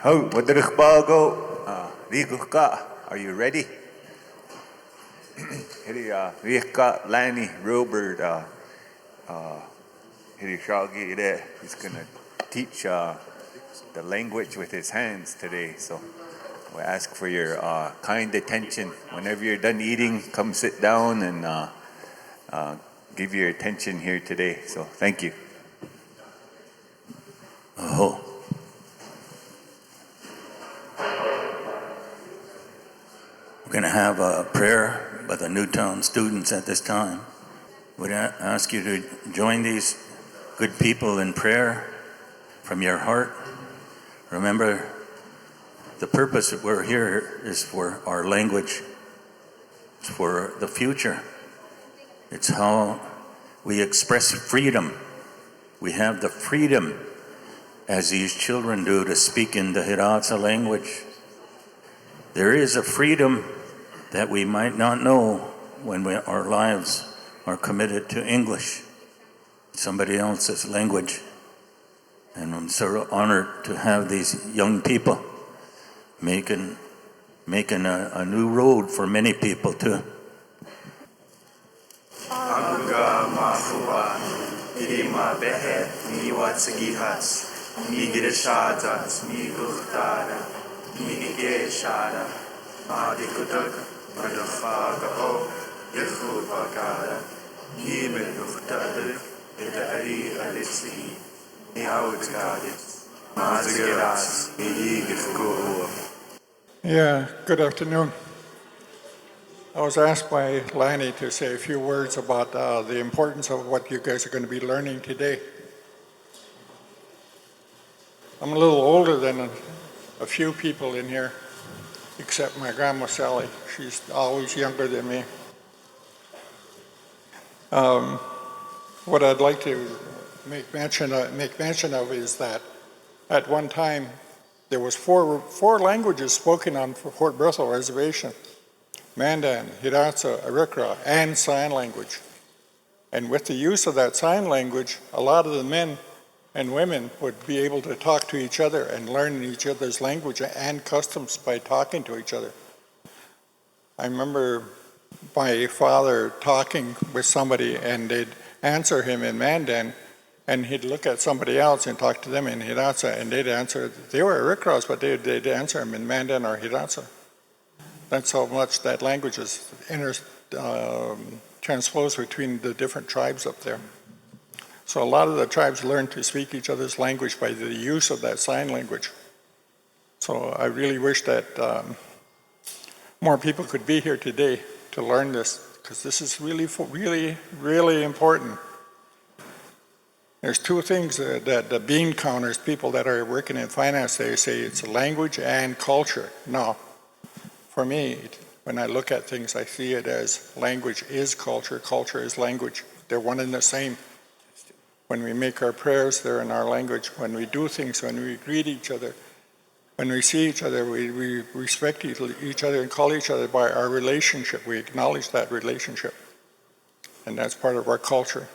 Ho, wadruk bago. Rikuka, are you ready? Hiri Rika, Lanny, Robert, Hiri Shagi, he's gonna teach the language with his hands today. So we ask for your kind attention. Whenever you're done eating, come sit down and give your attention here today. So thank you. Oh. We're going to have a prayer by the Newtown students at this time. Would I ask you to join these good people in prayer from your heart. Remember, the purpose that we're here is for our language. It's for the future. It's how we express freedom. We have the freedom, as these children do, to speak in the Hidatsa language. There is a freedom that we might not know when our lives are committed to English, somebody else's language. And I'm so honored to have these young people making a new road for many people too. Yeah, good afternoon. I was asked by Lanny to say a few words about the importance of what you guys are going to be learning today. I'm a little older than a few people in here, except my grandma Sally. She's always younger than me. What I'd like to make mention of is that at one time there was four languages spoken on Fort Berthold Reservation: Mandan, Hidatsa, Arikara, and sign language. And with the use of that sign language, a lot of the men and women would be able to talk to each other and learn each other's language and customs by talking to each other. I remember my father talking with somebody and they'd answer him in Mandan, and he'd look at somebody else and talk to them in Hidatsa, and they'd answer, they were Arikaras, but they'd answer him in Mandan or Hidatsa. That's how much that language is transposed between the different tribes up there. So a lot of the tribes learned to speak each other's language by the use of that sign language. So I really wish that more people could be here today to learn this, because this is really, really, really important. There's two things that the bean counters, people that are working in finance, they say it's language and culture. No, for me, when I look at things, I see it as language is culture, culture is language. They're one and the same. When we make our prayers, they're in our language. When we do things, when we greet each other, when we see each other, we respect each other and call each other by our relationship. We acknowledge that relationship. And that's part of our culture.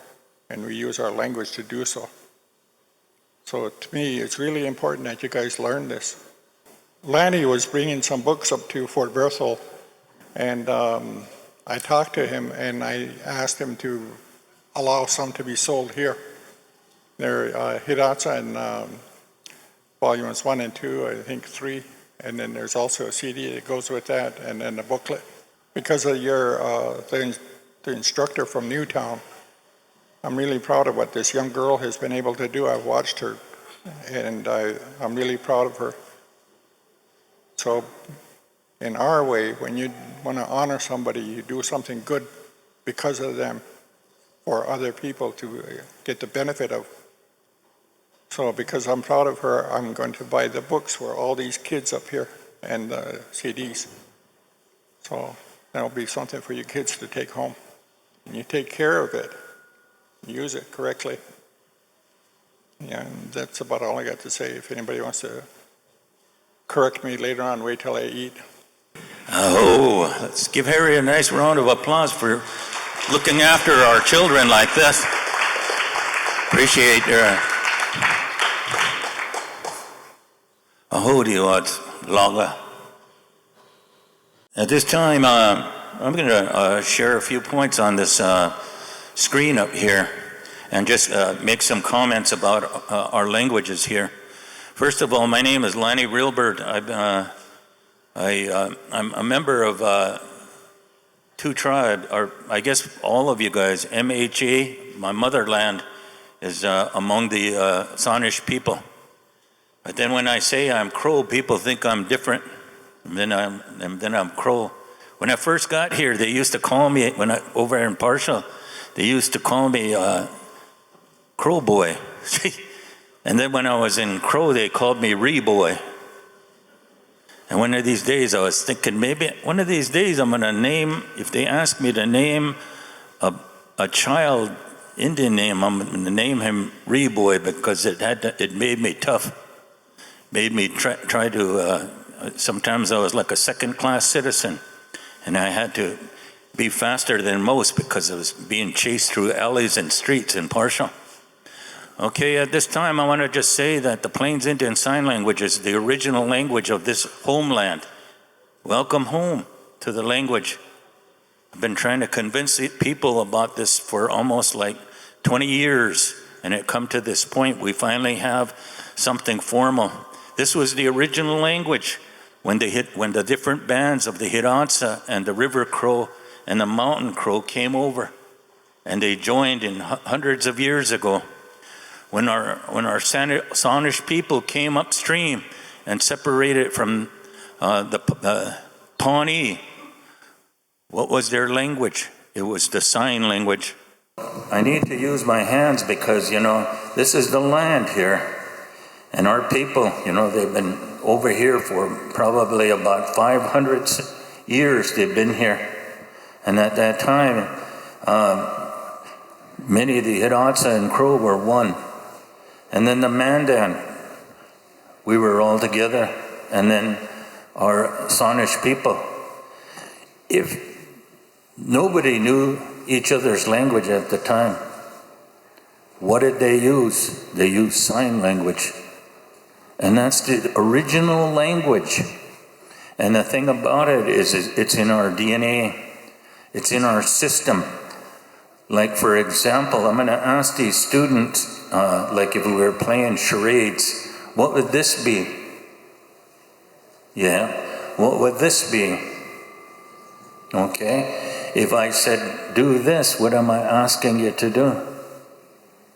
And we use our language to do so. So to me, it's really important that you guys learn this. Lanny was bringing some books up to Fort Berthold, and I talked to him and I asked him to allow some to be sold here. They're Hidatsa and volumes 1 and 2, I think 3, and then there's also a CD that goes with that, and then a booklet. Because of your the instructor from Newtown, I'm really proud of what this young girl has been able to do. I've watched her, and I'm really proud of her. So in our way, when you want to honor somebody, you do something good because of them for other people to get the benefit of. So because I'm proud of her, I'm going to buy the books for all these kids up here and the CDs. So that'll be something for you kids to take home. And you take care of it. Use it correctly. Yeah, and that's about all I got to say. If anybody wants to correct me later on, wait till I eat. Oh, let's give Harry a nice round of applause for looking after our children like this. Appreciate your... Ahodiot Laga. At this time, I'm going to share a few points on this screen up here and just make some comments about our languages here. First of all, my name is Lanny Reelbert. I'm a member of two tribes, or I guess all of you guys. MHA, my motherland, is among the Sanish people. But then when I say I'm Crow, people think I'm different. And then I'm Crow. When I first got here, they used to call me, over in Partial, they used to call me Crow Boy. And then when I was in Crow, they called me Ree Boy. And one of these days, I was thinking, maybe one of these days I'm going to name, if they ask me to name a child Indian name, I'm going to name him Ree Boy, because it made me tough. Made me try to, sometimes I was like a second-class citizen, and I had to be faster than most because I was being chased through alleys and streets in Partial. Okay, at this time, I want to just say that the Plains Indian Sign Language is the original language of this homeland. Welcome home to the language. I've been trying to convince people about this for almost like 20 years, and it come to this point. We finally have something formal. This was the original language when the different bands of the Hidatsa and the River Crow and the Mountain Crow came over, and they joined in hundreds of years ago. When our Sanish people came upstream and separated from the Pawnee, what was their language? It was the sign language. I need to use my hands because, this is the land here. And our people, they've been over here for probably about 500 years they've been here. And at that time, many of the Hidatsa and Crow were one. And then the Mandan, we were all together. And then our Sanish people. If nobody knew each other's language at the time, what did they use? They used sign language. And that's the original language. And the thing about it is it's in our DNA. It's in our system. Like, for example, I'm going to ask these students, like if we were playing charades, what would this be? Yeah, what would this be? Okay, if I said, do this, what am I asking you to do?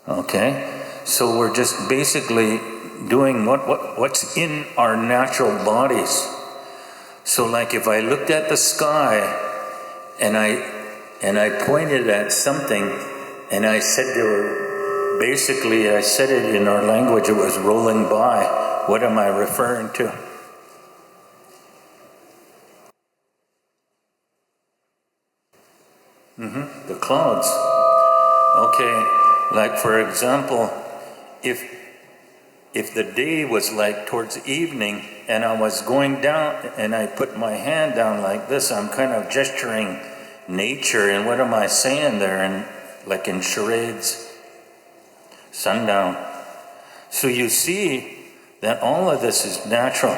Okay, so we're just basically doing what's in our natural bodies. So like if I looked at the sky and I pointed at something and I said I said it in our language, it was rolling by. What am I referring to? The clouds. Okay, like for example, if the day was like towards evening and I was going down and I put my hand down like this, I'm kind of gesturing nature. And what am I saying there? And like in charades, sundown. So you see that all of this is natural.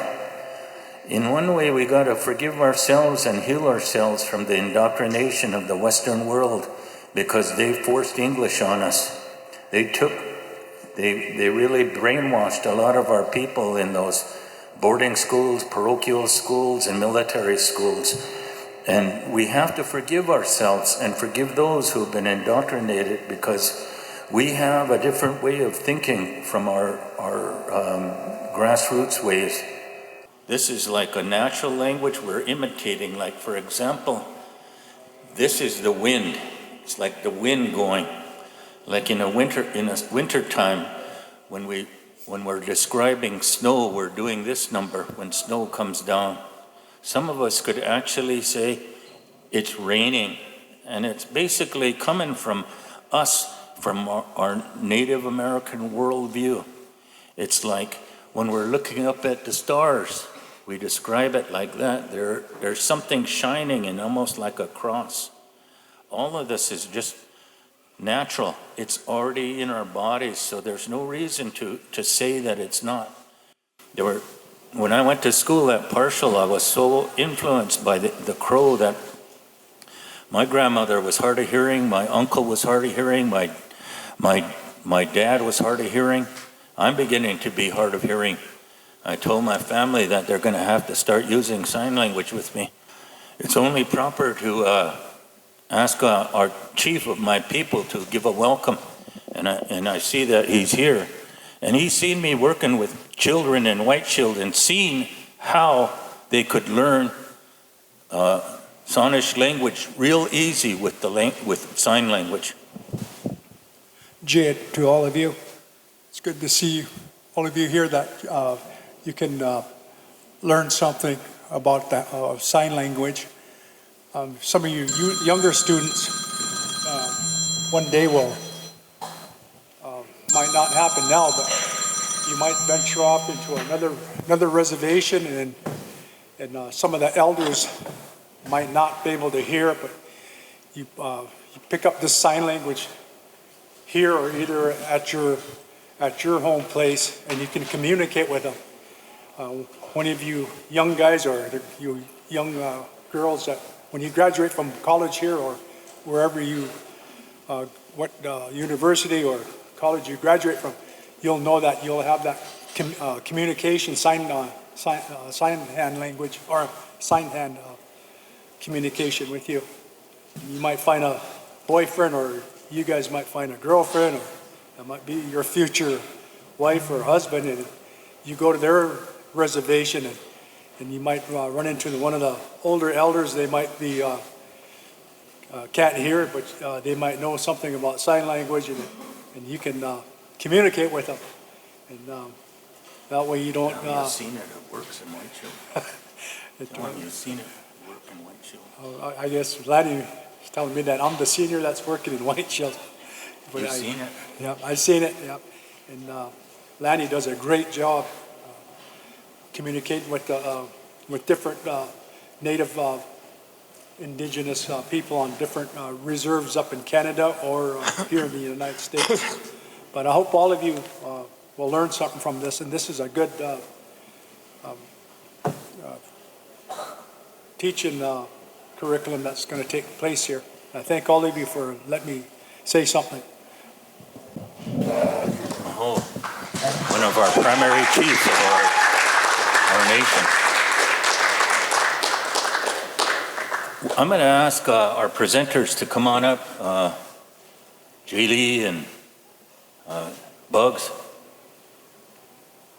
In one way, we got to forgive ourselves and heal ourselves from the indoctrination of the Western world, because they forced English on us. They really brainwashed a lot of our people in those boarding schools, parochial schools, and military schools. And we have to forgive ourselves and forgive those who have been indoctrinated, because we have a different way of thinking from our grassroots ways. This is like a natural language we're imitating. Like, for example, this is the wind. It's like the wind going. Like in a winter time, when we're describing snow, we're doing this number when snow comes down. Some of us could actually say it's raining, and it's basically coming from us, from our Native American worldview. It's like when we're looking up at the stars, we describe it like that. There's something shining and almost like a cross. All of this is just natural. It's already in our bodies, so there's no reason to say that it's not. when I went to school at Partial, I was so influenced by the Crow that my grandmother was hard of hearing, my uncle was hard of hearing, my dad was hard of hearing. I'm beginning to be hard of hearing. I told my family that they're going to have to start using sign language with me. It's only proper to ask our chief of my people to give a welcome. And I see that he's here. And he's seen me working with children in White Shield and seen how they could learn Sonish language real easy with sign language. Jade, to all of you, it's good to see all of you here that you can learn something about that sign language. Some of you younger students one day will might not happen now, but you might venture off into another reservation, and some of the elders might not be able to hear it, but you pick up this sign language here or either at your home place, and you can communicate with them. One of you young guys or you young girls that when you graduate from college here or wherever you, what university or college you graduate from, you'll know that you'll have that communication sign hand language or sign hand communication with you. You might find a boyfriend, or you guys might find a girlfriend, or that might be your future wife or husband, and you go to their reservation and you might run into one of the older elders. They might be can't hear it, but they might know something about sign language, and you can communicate with them, and that way you don't. You've seen it. It works in White Shield. You've seen it work in White Shield. I guess Lanny is telling me that I'm the senior that's working in White Shield. You've seen it. Yeah, I've seen it. Yeah, and Lanny does a great job communicating with different native indigenous people on different reserves up in Canada or here in the United States. But I hope all of you will learn something from this, and this is a good teaching curriculum that's going to take place here. I thank all of you for letting me say something. Oh, one of our primary chiefs of our nation. I'm going to ask our presenters to come on up, Jaylee and Bugs,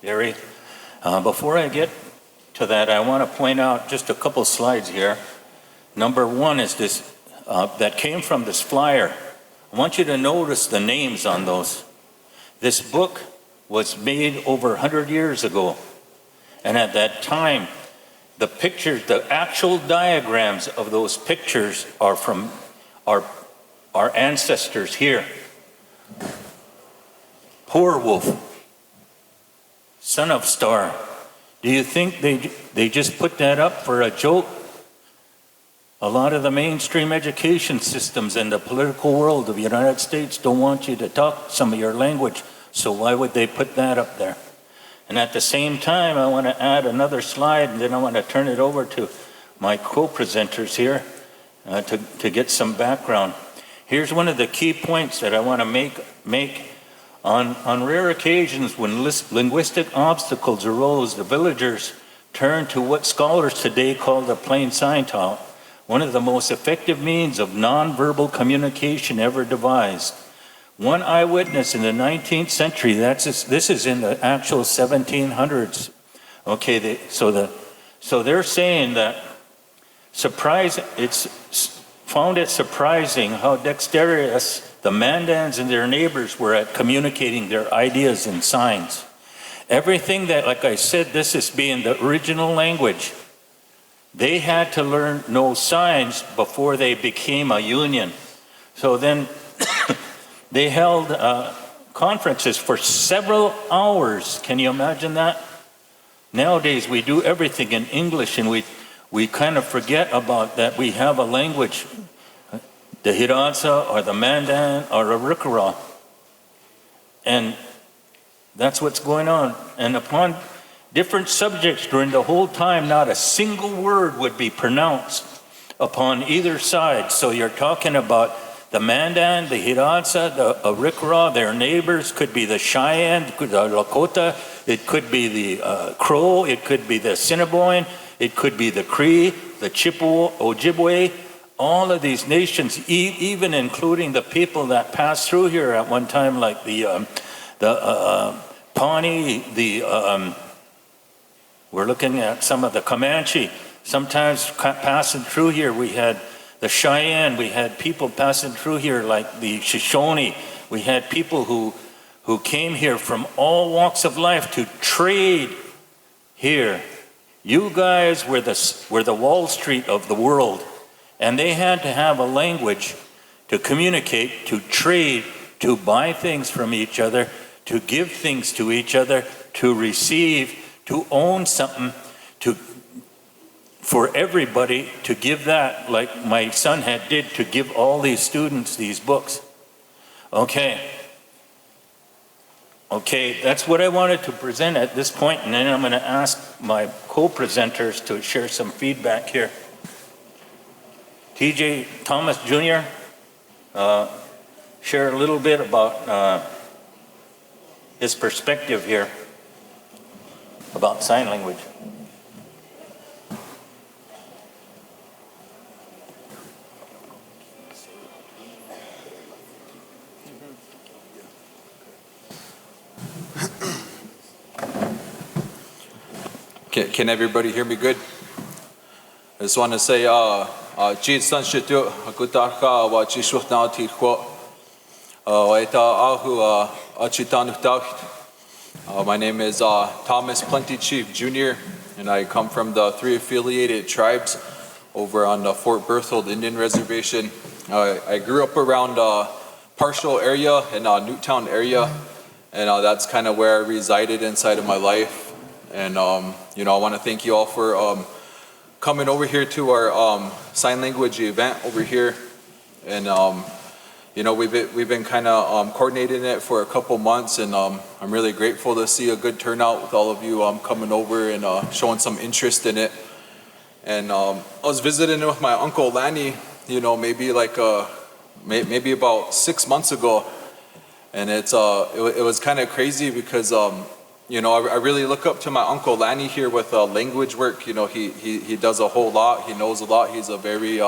Gary. Before I get to that, I want to point out just a couple slides here. Number one is this, that came from this flyer. I want you to notice the names on those. This book was made over 100 years ago. And at that time, the pictures, the actual diagrams of those pictures are from our ancestors here. Poor Wolf, son of Star. Do you think they just put that up for a joke? A lot of the mainstream education systems in the political world of the United States don't want you to talk some of your language, so why would they put that up there? And at the same time, I want to add another slide, and then I want to turn it over to my co-presenters here to get some background. Here's one of the key points that I want to make. On rare occasions when linguistic obstacles arose, the villagers turned to what scholars today call the plain sign talk, one of the most effective means of nonverbal communication ever devised. One eyewitness in the 19th century, this is in the actual 1700s. Okay, so they're saying that it's found it surprising how dexterous the Mandans and their neighbors were at communicating their ideas in signs. Everything that, like I said, this is being the original language. They had to know signs before they became a union. So then they held conferences for several hours. Can you imagine that? Nowadays we do everything in English, and we kind of forget about that we have a language, the Hidatsa or the Mandan or the Rikara. And that's what's going on. And upon different subjects during the whole time. Not a single word would be pronounced upon either side. So you're talking about the Mandan, the Hidatsa, the Arikara, their neighbors, could be the Cheyenne, the Dakota, it could be the Crow, it could be the Assiniboine, it could be the Cree, the Chippewa, Ojibwe, all of these nations, even including the people that passed through here at one time, like the Pawnee, we're looking at some of the Comanche. Sometimes passing through here, we had the Cheyenne, we had people passing through here like the Shoshone. We had people who came here from all walks of life to trade here. You guys were the Wall Street of the world, and they had to have a language to communicate, to trade, to buy things from each other, to give things to each other, to receive, to own something, for everybody to give that, like my son did, to give all these students these books. Okay, that's what I wanted to present at this point, and then I'm going to ask my co-presenters to share some feedback here. TJ Thomas Jr., share a little bit about his perspective here about sign language. Can everybody hear me good? I just want to say, my name is Thomas Plenty Chief Jr., and I come from the 3 affiliated tribes over on the Fort Berthold Indian Reservation. I grew up around Partial area and Newtown area, and that's kind of where I resided inside of my life. And I want to thank you all for coming over here to our sign language event over here. And we've been kind of coordinating it for a couple months, and I'm really grateful to see a good turnout with all of you coming over and showing some interest in it. And I was visiting with my uncle Lanny, maybe about 6 months ago, and it was kind of crazy because I really look up to my uncle Lanny here with language work. He does a whole lot. He knows a lot. He's a very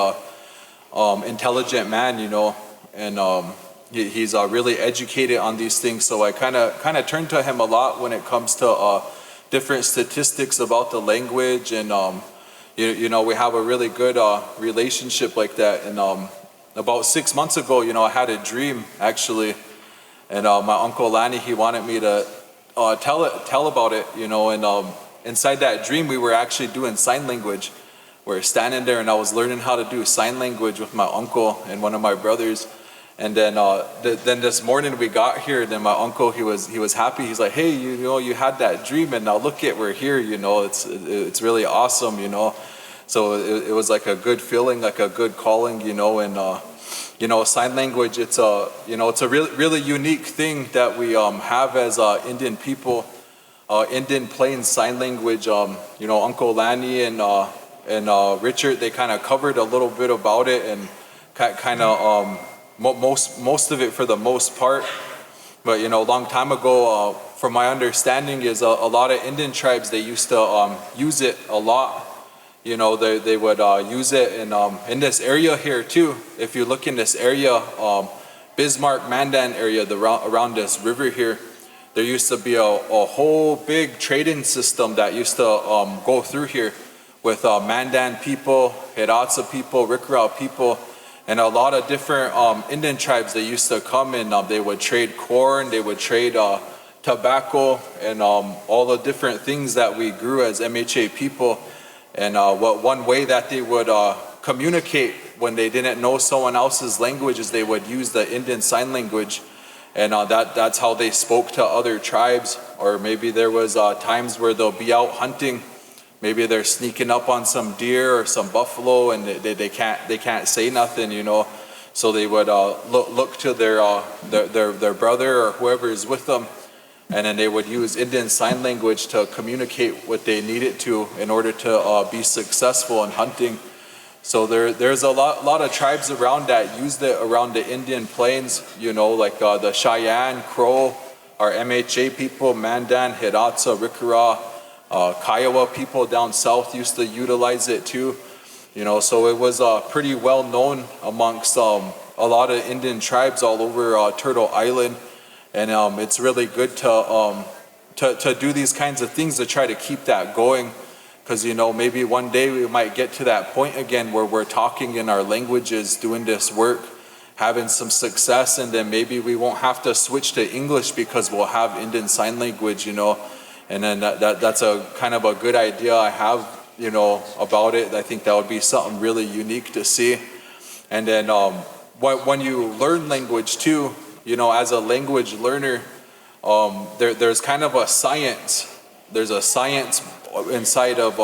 intelligent man, and he's really educated on these things. So I kind of turn to him a lot when it comes to different statistics about the language, and we have a really good relationship like that. And about 6 months ago, I had a dream actually, and my uncle Lanny, he wanted me to tell about it, and inside that dream we were actually doing sign language. We're standing there, and I was learning how to do sign language with my uncle and one of my brothers. And then this morning we got here, and then my uncle, he was happy. He's like, hey, you had that dream, and now look we're here, it's really awesome, So it was like a good feeling, like a good calling, and sign language, it's a really unique thing that we have as Indian people. Indian Plains Sign Language, Uncle Lanny and Richard, they kind of covered a little bit about it, and kind of most of it for the most part. But a long time ago, from my understanding, is a lot of Indian tribes, they used to use it a lot. They would use it in this area here too. If you look in this area, Bismarck, Mandan area, around this river here, there used to be a whole big trading system that used to go through here with Mandan people, Hidatsa people, Rikra people, and a lot of different Indian tribes. They used to come and they would trade corn, they would trade tobacco, and all the different things that we grew as MHA people. And one way that they would communicate when they didn't know someone else's language is they would use the Indian Sign Language, and that's how they spoke to other tribes. Or maybe there was times where they'll be out hunting. Maybe they're sneaking up on some deer or some buffalo, and they can't say nothing, So they would look to their brother or whoever is with them, and then they would use Indian Sign Language to communicate what they needed to in order to be successful in hunting. So there's a lot of tribes around that used it around the Indian Plains, like the Cheyenne, Crow, our MHA people, Mandan, Hidatsa, Rikara, Kiowa people down south used to utilize it too. So it was pretty well known amongst a lot of Indian tribes all over Turtle Island, and it's really good to do these kinds of things to try to keep that going. Because, maybe one day we might get to that point again where we're talking in our languages, doing this work, having some success, and then maybe we won't have to switch to English because we'll have Indian Sign Language, and then that's a kind of a good idea I have, about it. I think that would be something really unique to see. And then when you learn language too, as a language learner, there's kind of a science. There's a science inside of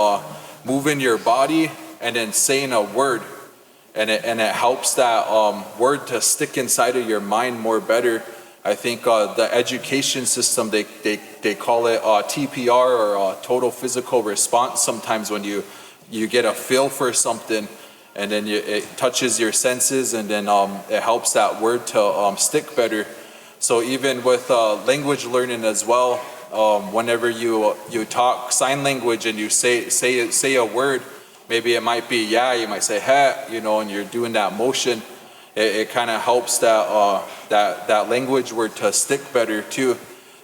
moving your body and then saying a word, and it helps that word to stick inside of your mind more better. I think the education system, they call it TPR, or total physical response. Sometimes when you get a feel for something, and then it touches your senses, and then it helps that word to stick better. So even with language learning as well, whenever you talk sign language and you say a word, maybe it might be you might say and you're doing that motion. It kind of helps that language word to stick better too.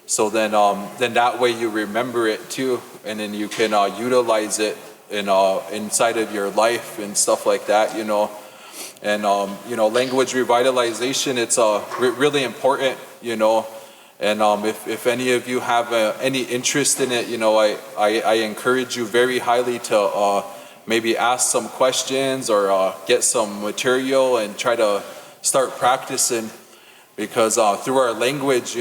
So then that way you remember it too, and then you can utilize it inside of your life and stuff like that. And language revitalization, it's really important. And if any of you have any interest in it, I encourage you very highly to maybe ask some questions or get some material and try to start practicing. Because through our language,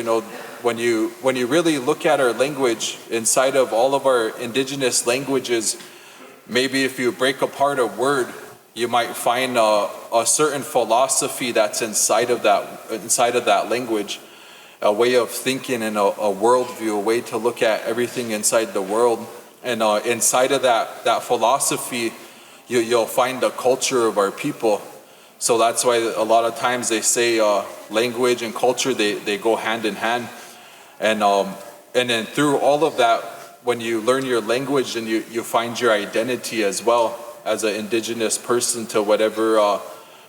when you really look at our language inside of all of our indigenous languages, maybe if you break apart a word, you might find a certain philosophy that's inside of that language. A way of thinking and a worldview, a way to look at everything inside the world. And inside of that philosophy, you'll find the culture of our people. So that's why a lot of times they say language and culture, they go hand in hand. And then through all of that, when you learn your language, and you find your identity as well as an indigenous person to whatever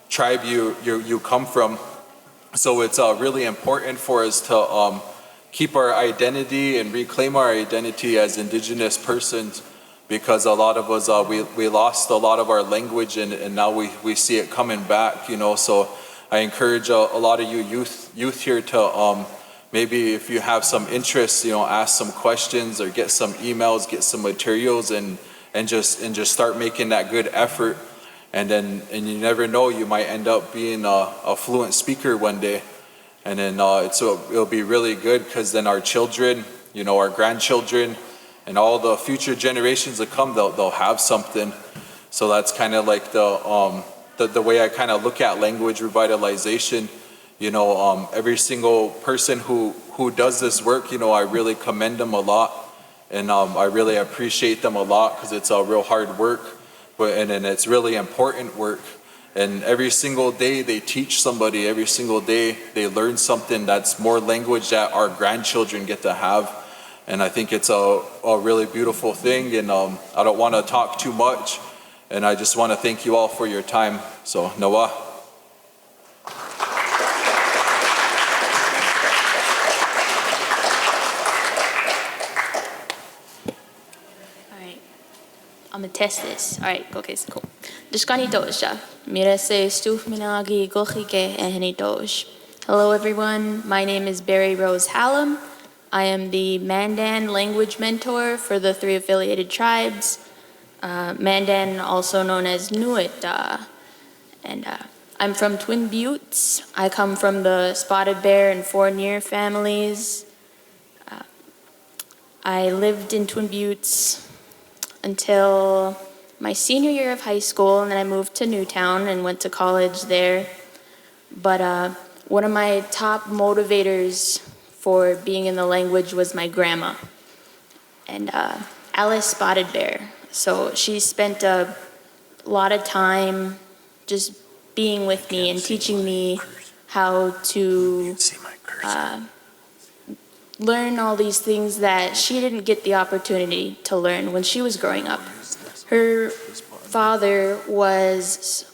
tribe you come from. So it's really important for us to keep our identity and reclaim our identity as indigenous persons, because a lot of us, we lost a lot of our language, and now we see it coming back, So I encourage a lot of you youth here to maybe if you have some interest, ask some questions or get some emails, get some materials, and just start making that good effort. And you never know, you might end up being a fluent speaker one day. And then it'll be really good, because then our children, our grandchildren, and all the future generations that come, they'll have something. So that's kind of like the way I kind of look at language revitalization. Every single person who does this work, I really commend them a lot, and I really appreciate them a lot, because it's a real hard work. And it's really important work. And every single day they teach somebody, every single day they learn something that's more language that our grandchildren get to have. And I think it's a really beautiful thing. And I don't want to talk too much. And I just want to thank you all for your time. So, Noah. I'm gonna test this. All right, okay, so cool. Dishkani Dosha. Mirese Stuf Minagi Gochike Eheni Dosh. Hello, everyone. My name is Barry Rose Hallam. I am the Mandan language mentor for the 3 affiliated tribes. Mandan, also known as Nuit. And I'm from Twin Buttes. I come from the Spotted Bear and Four-Near families. I lived in Twin Buttes until my senior year of high school, and then I moved to Newtown and went to college there. But one of my top motivators for being in the language was my grandma, and Alice Spotted Bear. So she spent a lot of time just being with me and teaching me how to learn all these things that she didn't get the opportunity to learn when she was growing up. Her father was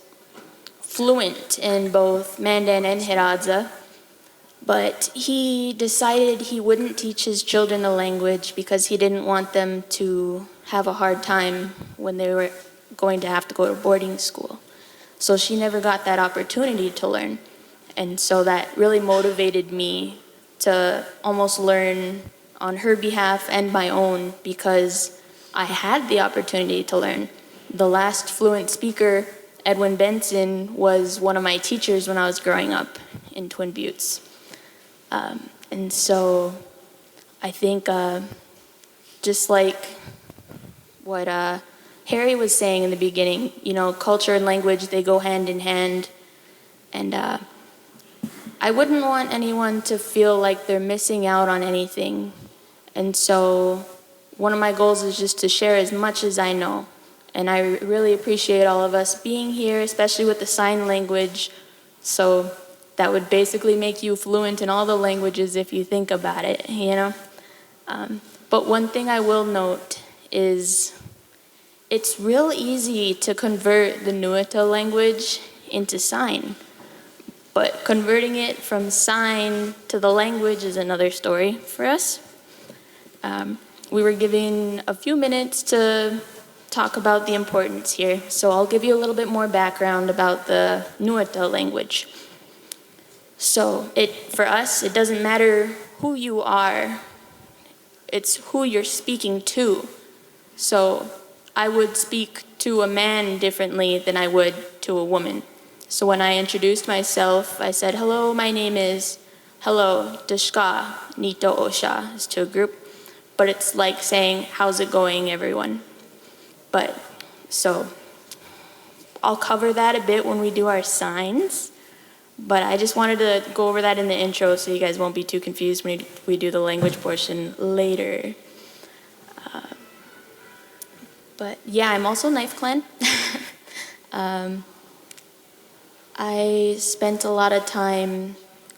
fluent in both Mandan and Hiradza, but he decided he wouldn't teach his children the language because he didn't want them to have a hard time when they were going to have to go to boarding school. So she never got that opportunity to learn. And so that really motivated me to almost learn on her behalf and my own because I had the opportunity to learn. The last fluent speaker, Edwin Benson, was one of my teachers when I was growing up in Twin Buttes. And so I think just like what Harry was saying in the beginning, you know, culture and language, they go hand in hand. And I wouldn't want anyone to feel like they're missing out on anything. And so one of my goals is just to share as much as I know. And I really appreciate all of us being here, especially with the sign language. So that would basically make you fluent in all the languages if you think about it, you know? But one thing I will note is it's real easy to convert the Nuita language into sign. But converting it from sign to the language is another story for us. We were given a few minutes to talk about the importance here. So I'll give you a little bit more background about the Nuita language. So for us, it doesn't matter who you are, it's who you're speaking to. So I would speak to a man differently than I would to a woman. So when I introduced myself, I said, hello, my name is, hello, Deshka, Nito Osha, is to a group. But it's like saying, how's it going, everyone? But, so, I'll cover that a bit when we do our signs. But I just wanted to go over that in the intro so you guys won't be too confused when we do the language portion later. But yeah, I'm also Knife Clan. I spent a lot of time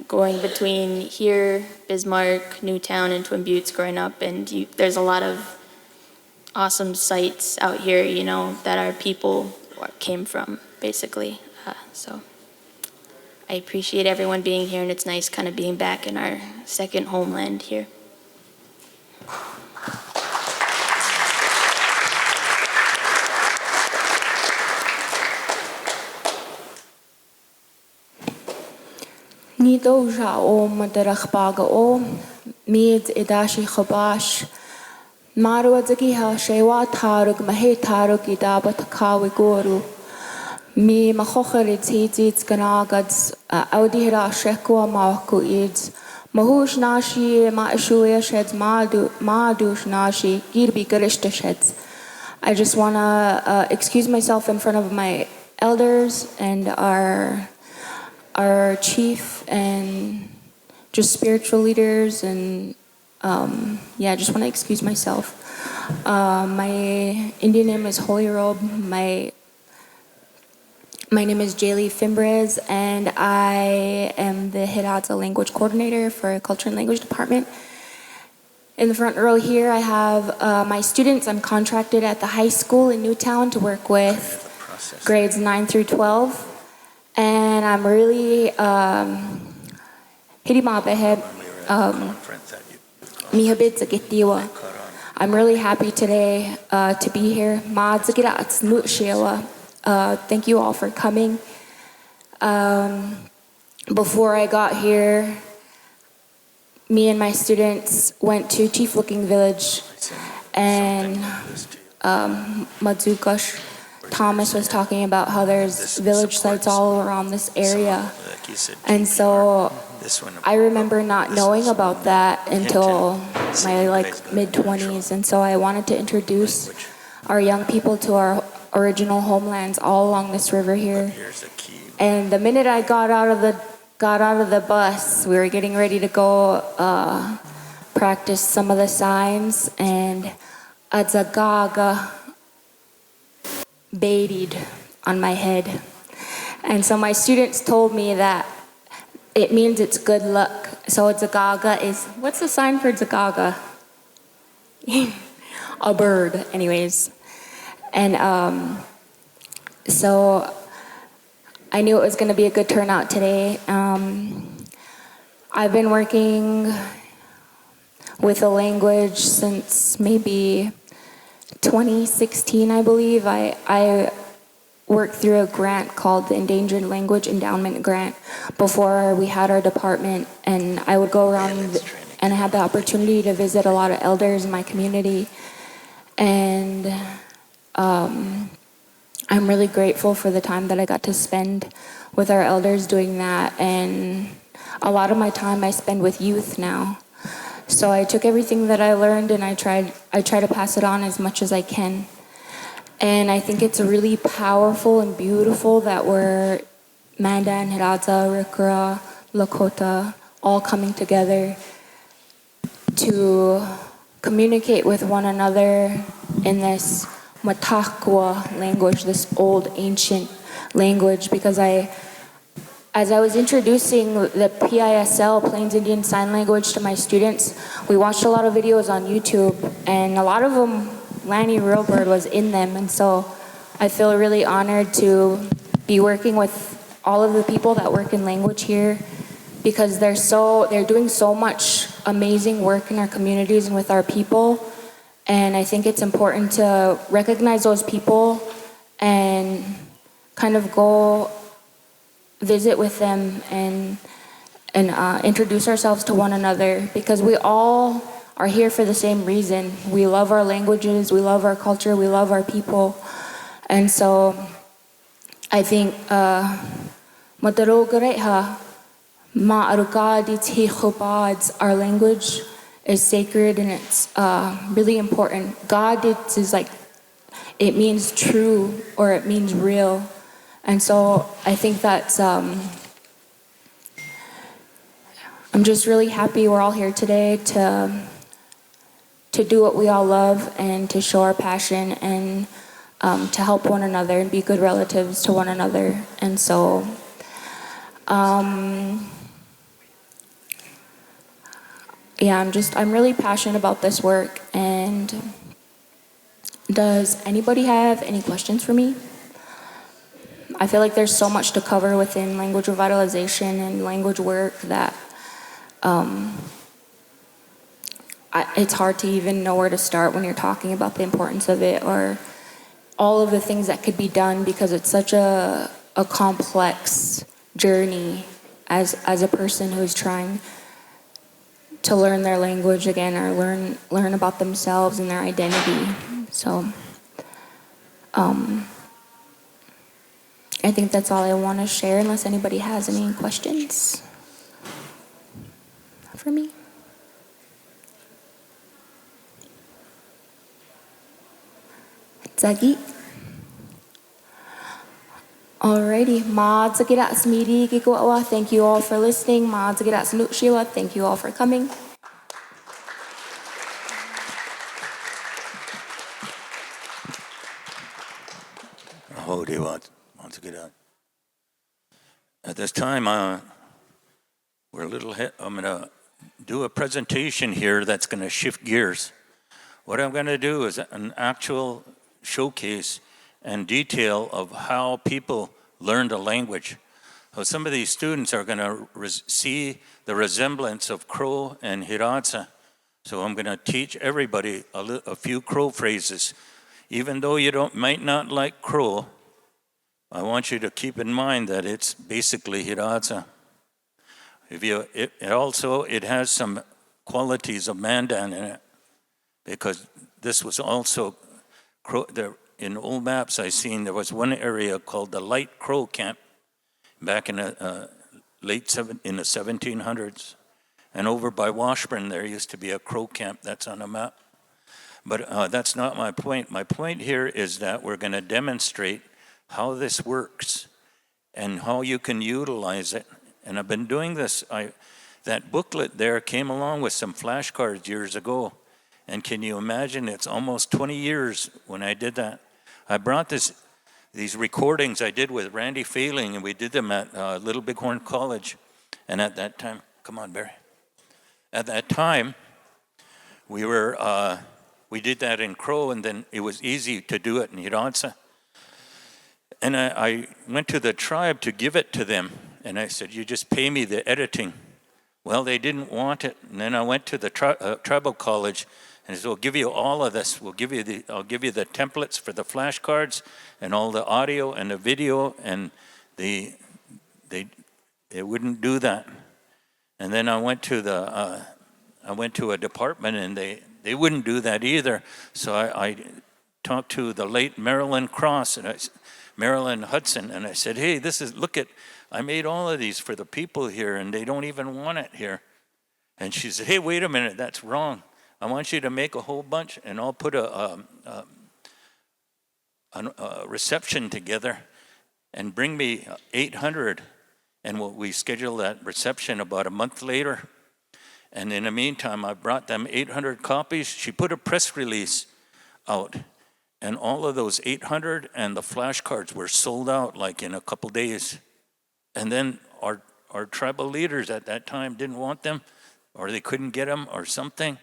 going between here, Bismarck, Newtown, and Twin Buttes growing up, and there's a lot of awesome sites out here, you know, that our people came from, basically. So I appreciate everyone being here, and it's nice kind of being back in our second homeland here. Nido o madarach baga o mid idashi khabash maru adzagi ha shewa tarug mahe tarug idaba takawi goru mi machocher its ganagads audi hira shekwa maku ids mahush nashi ma ishuya sheds madush nashi girbi garishta sheds. I just want to excuse myself in front of my elders and our chief and just spiritual leaders, and yeah, I just want to excuse myself. My Indian name is Holy Robe. My name is Jaylee Fimbres, and I am the Hidatsa language coordinator for Culture and Language Department. In the front row here, I have my students. I'm contracted at the high school in Newtown to work with grades 9 through 12. And I'm really I'm really happy today to be here. Thank you all for coming. Before I got here, me and my students went to Chief Looking Village, and Madzukash Thomas was talking about how there's village sites all around this area. And so I remember not knowing about that until my mid-20s. And so I wanted to introduce our young people to our original homelands all along this river here. And the minute I got out of the got out of the bus. We were getting ready to go practice some of the signs, and a zagaga baited on my head. And so my students told me that it means it's good luck. So zagaga is, what's the sign for zagaga? A bird, anyways. And so I knew it was going to be a good turnout today. I've been working with a language since maybe 2016, I believe. I worked through a grant called the Endangered Language Endowment Grant before we had our department, and I would go around and I had the opportunity to visit a lot of elders in my community. And I'm really grateful for the time that I got to spend with our elders doing that. And a lot of my time I spend with youth now. So I took everything that I learned and I try to pass it on as much as I can. And I think it's really powerful and beautiful that we're Mandan, Hirata, Rikra, Lakota, all coming together to communicate with one another in this Matakwa language, this old ancient language, because as I was introducing the PISL, Plains Indian Sign Language, to my students, we watched a lot of videos on YouTube, and a lot of them, Lanny Realbird was in them, and so I feel really honored to be working with all of the people that work in language here, because they're doing so much amazing work in our communities and with our people, and I think it's important to recognize those people and kind of go visit with them and introduce ourselves to one another, because we all are here for the same reason. We love our languages, we love our culture, we love our people. And so I think our language is sacred and it's really important. God is like, it means true or it means real. And so I think that's, I'm just really happy we're all here today to do what we all love and to show our passion and to help one another and be good relatives to one another. And so yeah, I'm really passionate about this work. And does anybody have any questions for me? I feel like there's so much to cover within language revitalization and language work that it's hard to even know where to start when you're talking about the importance of it or all of the things that could be done, because it's such a complex journey as a person who's trying to learn their language again or learn about themselves and their identity. So I think that's all I want to share, unless anybody has any questions for me. Zagi. Alrighty. Thank you all for listening. Thank you all for coming. At this time, we're a little I'm going to do a presentation here that's going to shift gears. What I'm going to do is an actual showcase and detail of how people learned a language. So some of these students are going to see the resemblance of Crow and Hiratsa. So I'm going to teach everybody a few Crow phrases. Even though you might not like Crow, I want you to keep in mind that it's basically Hiratsa. It has some qualities of Mandan in it, because this was also in old maps I seen. There was one area called the Light Crow Camp back in the in the 1700s, and over by Washburn there used to be a Crow Camp that's on a map. But that's not my point. My point here is that we're going to demonstrate how this works and how you can utilize it And I've been doing this. That booklet there came along with some flashcards years ago. And can you imagine, it's almost 20 years when I did that. I brought these recordings I did with Randy Failing, and we did them at Little Bighorn College. And at that time, come on, Barry. At that time, we did that in Crow, and then it was easy to do it in Hiransa. And I went to the tribe to give it to them, and I said, you just pay me the editing. Well, they didn't want it, and then I went to the tribal college, and I said, we'll give you all of this. I'll give you the templates for the flashcards, and all the audio and the video, and they wouldn't do that. And then I went to a department, and they wouldn't do that either. So I talked to the late Marilyn Cross, and Marilyn Hudson, and I said, hey, look at, I made all of these for the people here, and they don't even want it here. And she said, hey, wait a minute, that's wrong. I want you to make a whole bunch, and I'll put a reception together, and bring me 800. And we scheduled that reception about a month later. And in the meantime, I brought them 800 copies. She put a press release out. And all of those 800 and the flashcards were sold out like in a couple days. And then our tribal leaders at that time didn't want them, or they couldn't get them or something.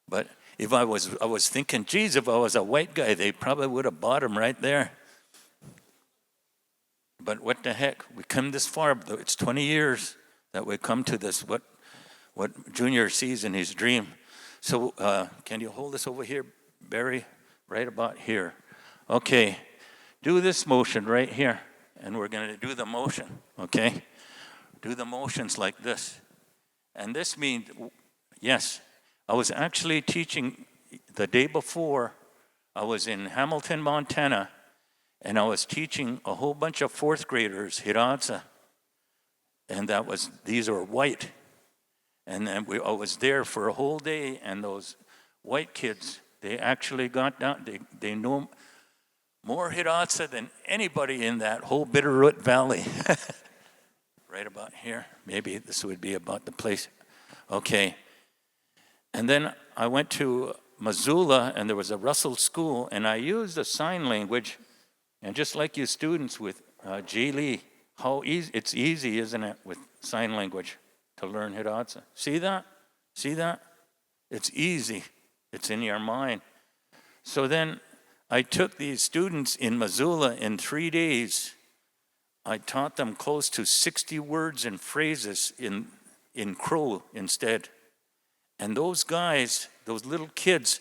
But if I was thinking, geez, if I was a white guy, they probably would have bought them right there. But what the heck, we come this far. It's 20 years that we come to this, what Junior sees in his dream. So can you hold this over here, Barry? Right about here. Okay, do this motion right here. And we're going to do the motion, okay? Do the motions like this. And this means, yes, I was actually teaching the day before. I was in Hamilton, Montana, and I was teaching a whole bunch of fourth graders, Hiransa. And these are white. And then I was there for a whole day, and those white kids, they actually got down, they know more Hiransa than anybody in that whole Bitterroot Valley. Right about here. Maybe this would be about the place. Okay. And then I went to Missoula, and there was a Russell school, and I used the sign language. And just like you students with Jay Lee, it's easy, isn't it, with sign language to learn Hiransa. See that? See that? It's easy. It's in your mind. So then I took these students in Missoula in 3 days. I taught them close to 60 words and phrases in Crow instead. And those guys, those little kids,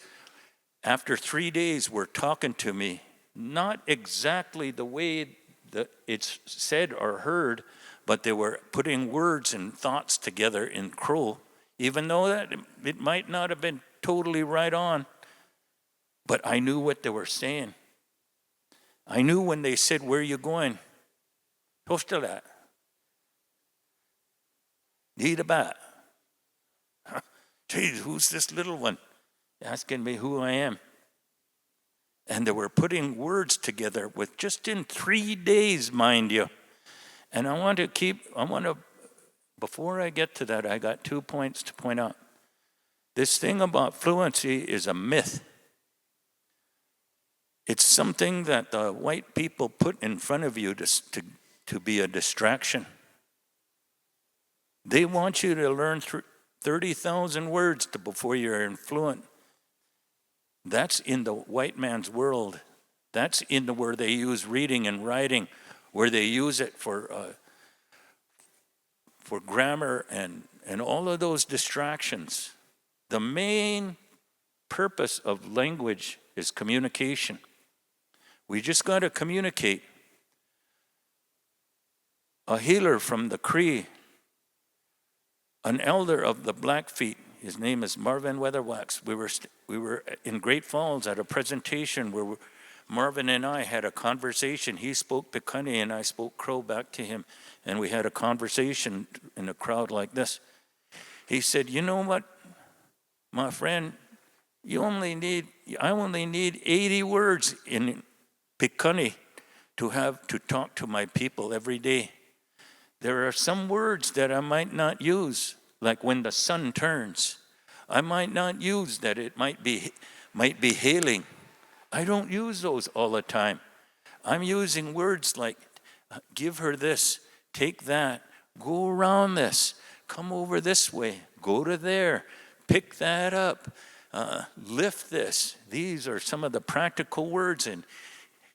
after 3 days were talking to me, not exactly the way that it's said or heard, but they were putting words and thoughts together in Crow, even though that it might not have been totally right on. But I knew what they were saying. I knew when they said, where are you going? Hostela. Need a bat. Geez, who's this little one? Asking me who I am. And they were putting words together with just in 3 days, mind you. And before I get to that, I got 2 points to point out. This thing about fluency is a myth. It's something that the white people put in front of you to be a distraction. They want you to learn 30,000 words before you're fluent. That's in the white man's world. That's in where they use reading and writing, where they use it for grammar and all of those distractions. The main purpose of language is communication. We just got to communicate. A healer from the Cree, an elder of the Blackfeet, his name is Marvin Weatherwax. We were in Great Falls at a presentation where Marvin and I had a conversation. He spoke Piikani and I spoke Crow back to him, and we had a conversation in a crowd like this. He said, you know what, my friend, I only need 80 words in Piikani to talk to my people every day. there are some words that I might not use, like when the sun turns. I might not use that. It might be hailing. I don't use those all the time. I'm using words like, give her this, take that, go around this, come over this way, go to there, pick that up, lift this. These are some of the practical words. And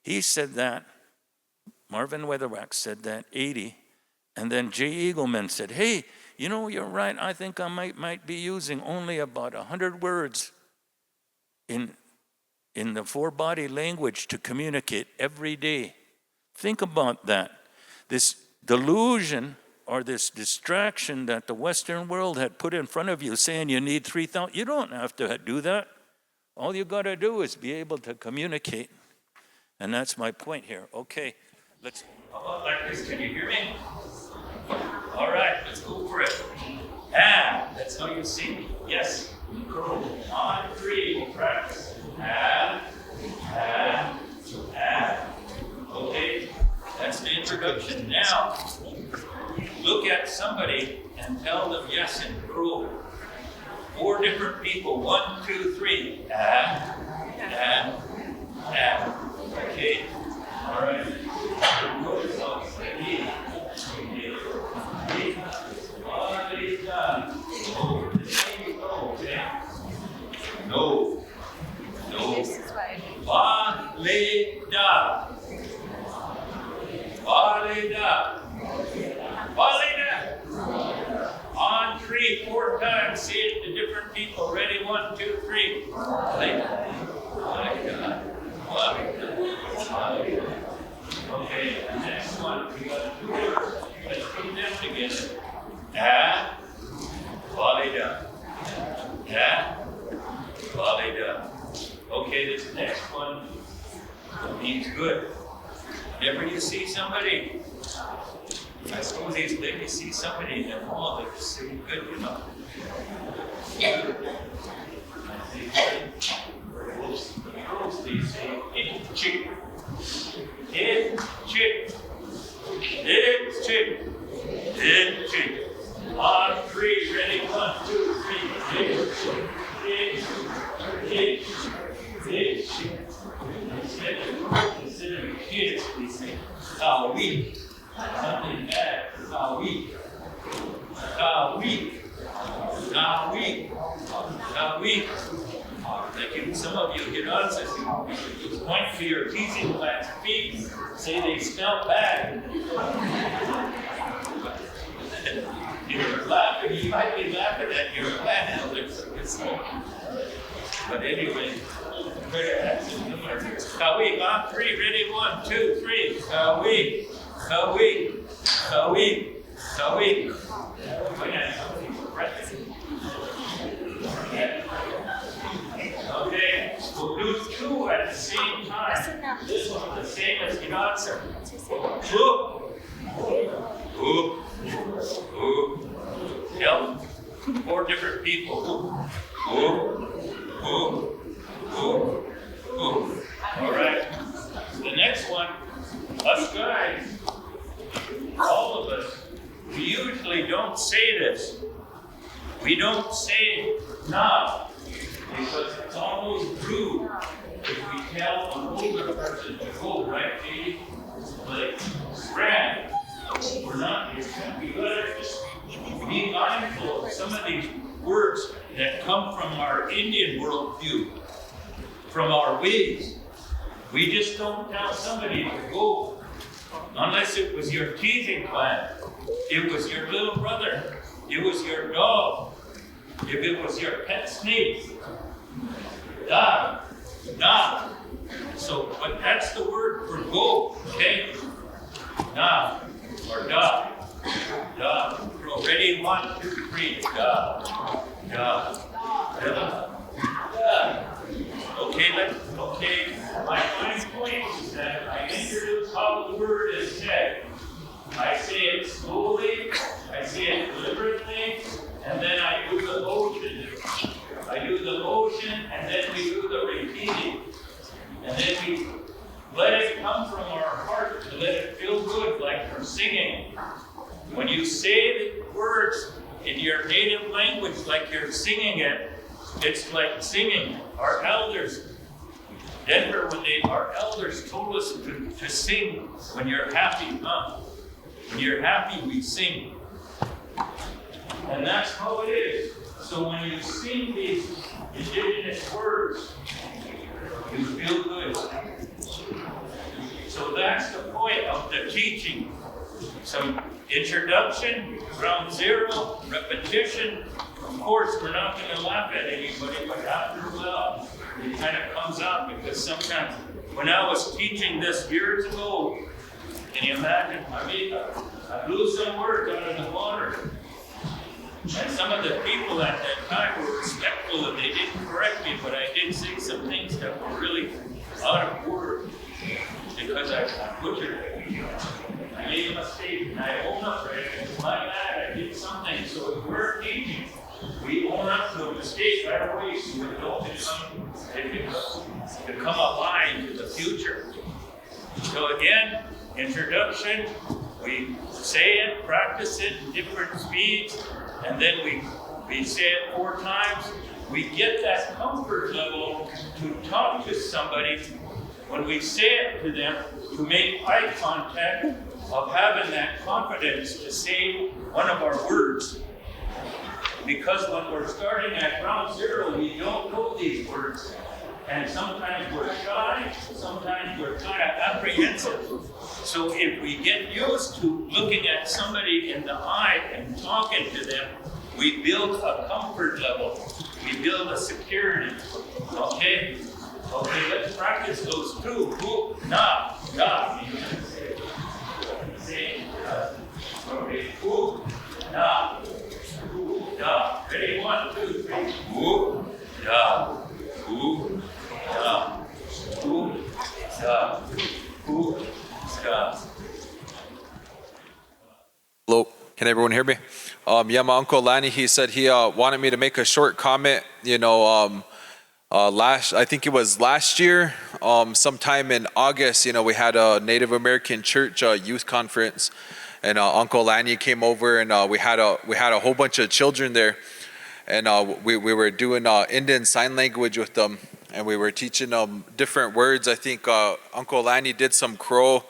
he said that, Marvin Weatherwax said that, 80. And then Jay Eagleman said, hey, you're right. I think I might be using only about 100 words in the four-body language to communicate every day. Think about that. This delusion or this distraction that the Western world had put in front of you saying you need 3,000, you don't have to do that. All you got to do is be able to communicate. And that's my point here. Okay, let's... How about like this? Can you hear me? All right, let's go for it. That's how you sing. Yes. On 3, we'll practice. Okay, that's the introduction. Now, look at somebody and tell them yes in crow. 4 different people. 1, 2, 3. Okay. All right. No. Valeda. On 3, 4 times. Say it to different people. Ready? 1, 2, 3. Okay, the next one. We got 2 words. Let's put them together. Valida. Okay, this next one means good. Whenever you see somebody, I suppose these ladies see somebody in the mall, they're just saying good, Girls, they say, it's chick. On 3, ready? 1, 2, 3. Instead of kids, they say, weak. Something bad. Weak. Like some of you get on this, you point to your teasing glands feet, say they smell bad. You're laughing, you might be laughing at your plan. But anyway, weak on 3, ready? 1, 2, 3. Okay, we'll do 2 at the same time. This one's the same as the answer. Yep. 4 different people. All right. The next one, us guys, all of us, we usually don't say this. We don't say nah, because it's almost rude if we tell an older person to go, right, Katie? Like, grand. We're not, we gotta just be mindful of some of these words that come from our Indian worldview, from our ways. We just don't tell somebody to go unless it was your teasing clan, it was your little brother, it was your dog, if it was your pet snake. Da, nah. So, but that's the word for go, okay? Nah, or da. Ready? 1, 2, 3. Da. Okay. My final point is that I introduce how the word is said. I say it slowly, I say it deliberately, and then I do the motion. And then we do the repeating. And then we let it come from our heart to let it feel good like we're singing. When you say the words in your native language like you're singing it, it's like singing. Our elders, Denver, our elders told us to sing when you're happy, huh? When you're happy, we sing. And that's how it is. So when you sing these indigenous words, you feel good. So that's the point of the teaching. Some introduction, ground zero, repetition. Of course, we're not going to laugh at anybody, but after a while, it kind of comes out because sometimes when I was teaching this years ago, can you imagine? I blew some words out of the water. And some of the people at that time were respectful and they didn't correct me, but I did say some things that were really out of order because I butchered it. I made a mistake and I own up for it. It's my bad, I did something. So if we're teaching, we own up to a mistake right away so it don't become a lie into the future. So again, introduction, we say it, practice it in different speeds, and then we say it 4 times. We get that comfort level to talk to somebody when we say it to them, to make eye contact, of having that confidence to say one of our words. Because when we're starting at ground zero, we don't know these words. And sometimes we're shy, sometimes we're kind of apprehensive. So if we get used to looking at somebody in the eye and talking to them, we build a comfort level. We build a security. Okay? Okay, let's practice those 2. Who, na, da. Say, okay, who, na, who, da. Ready? 1, 2, 3. Who, da, who, da, who, da, who, da. Hello, can everyone hear me? Yeah, my Uncle Lanny, he said he wanted me to make a short comment. I think it was last year, sometime in August, we had a Native American church youth conference, and Uncle Lanny came over, and we had a whole bunch of children there, and we were doing Indian Sign Language with them, and we were teaching them different words. I think Uncle Lanny did some Crow,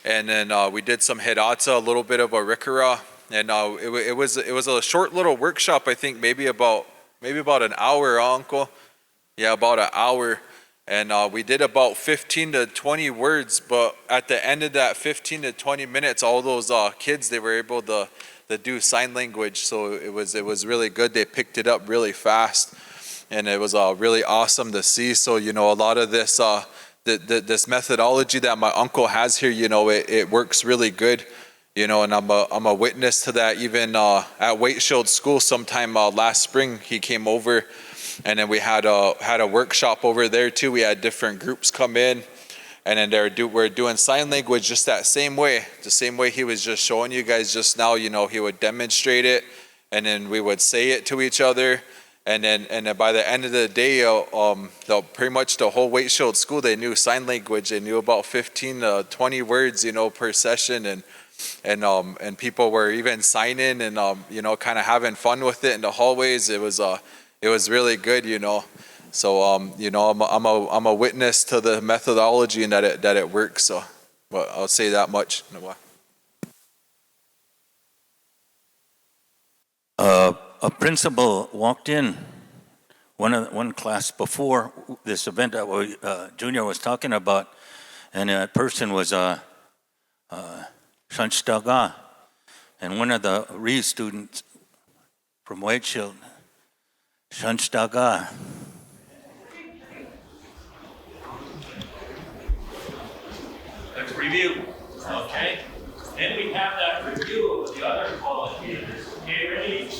and then we did some Hidatsa, a little bit of a Rikara, and it was a short little workshop. I think maybe about an hour, Uncle. Yeah, about an hour. And we did about 15 to 20 words, but at the end of that 15 to 20 minutes, all those kids, they were able to do sign language. So it was really good. They picked it up really fast, and it was really awesome to see. So, a lot of this this methodology that my uncle has here, it works really good. And I'm a witness to that. Even at White Shield School sometime last spring, he came over. And then we had a workshop over there too. We had different groups come in, and then we're doing sign language just that same way, the same way he was just showing you guys just now. He would demonstrate it, and then we would say it to each other, and then by the end of the day, pretty much the whole White Shield School, they knew sign language. They knew about 15 to 20 words, per session, and people were even signing and kind of having fun with it in the hallways. It was really good, So I'm a witness to the methodology and that it works. So, well, I'll say that much. A principal walked in one class before this event that Junior was talking about, and that person was Shanshtaga, and one of the Re students from White Shield. Shanshtaga. Let's review, okay? Then we have that review of the other qualities. Okay, ready?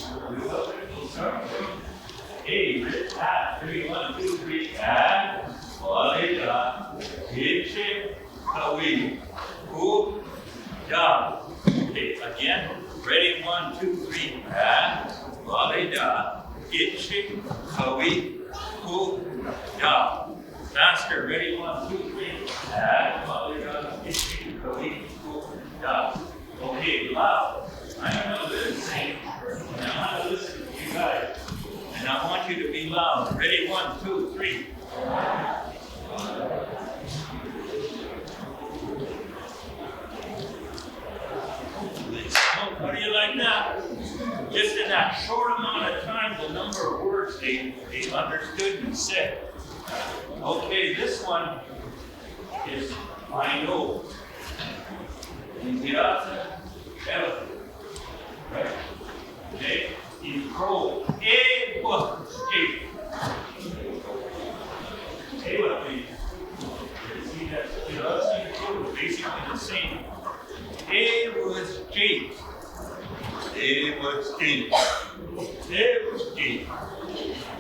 Okay, ah, 3, 1, 2, 3, ah, walida, hitche, kawi, ku, da. Okay, again, ready? 1, 2, 3, ah, walida. Itchy, kawi, ku, da. Faster, ready? 1, 2, 3. Itchy, kawi, ku, da. Okay, loud. I'm going to listen, and I want to listen to you guys. And I want you to be loud. Ready? 1, 2, 3. How do you like that? Just in that short amount of time, the number of words they understood and said. Okay, this one is I know. Right? Okay, in crow. See that? Basically the same. It was Jake. It was Jake. It was Jake.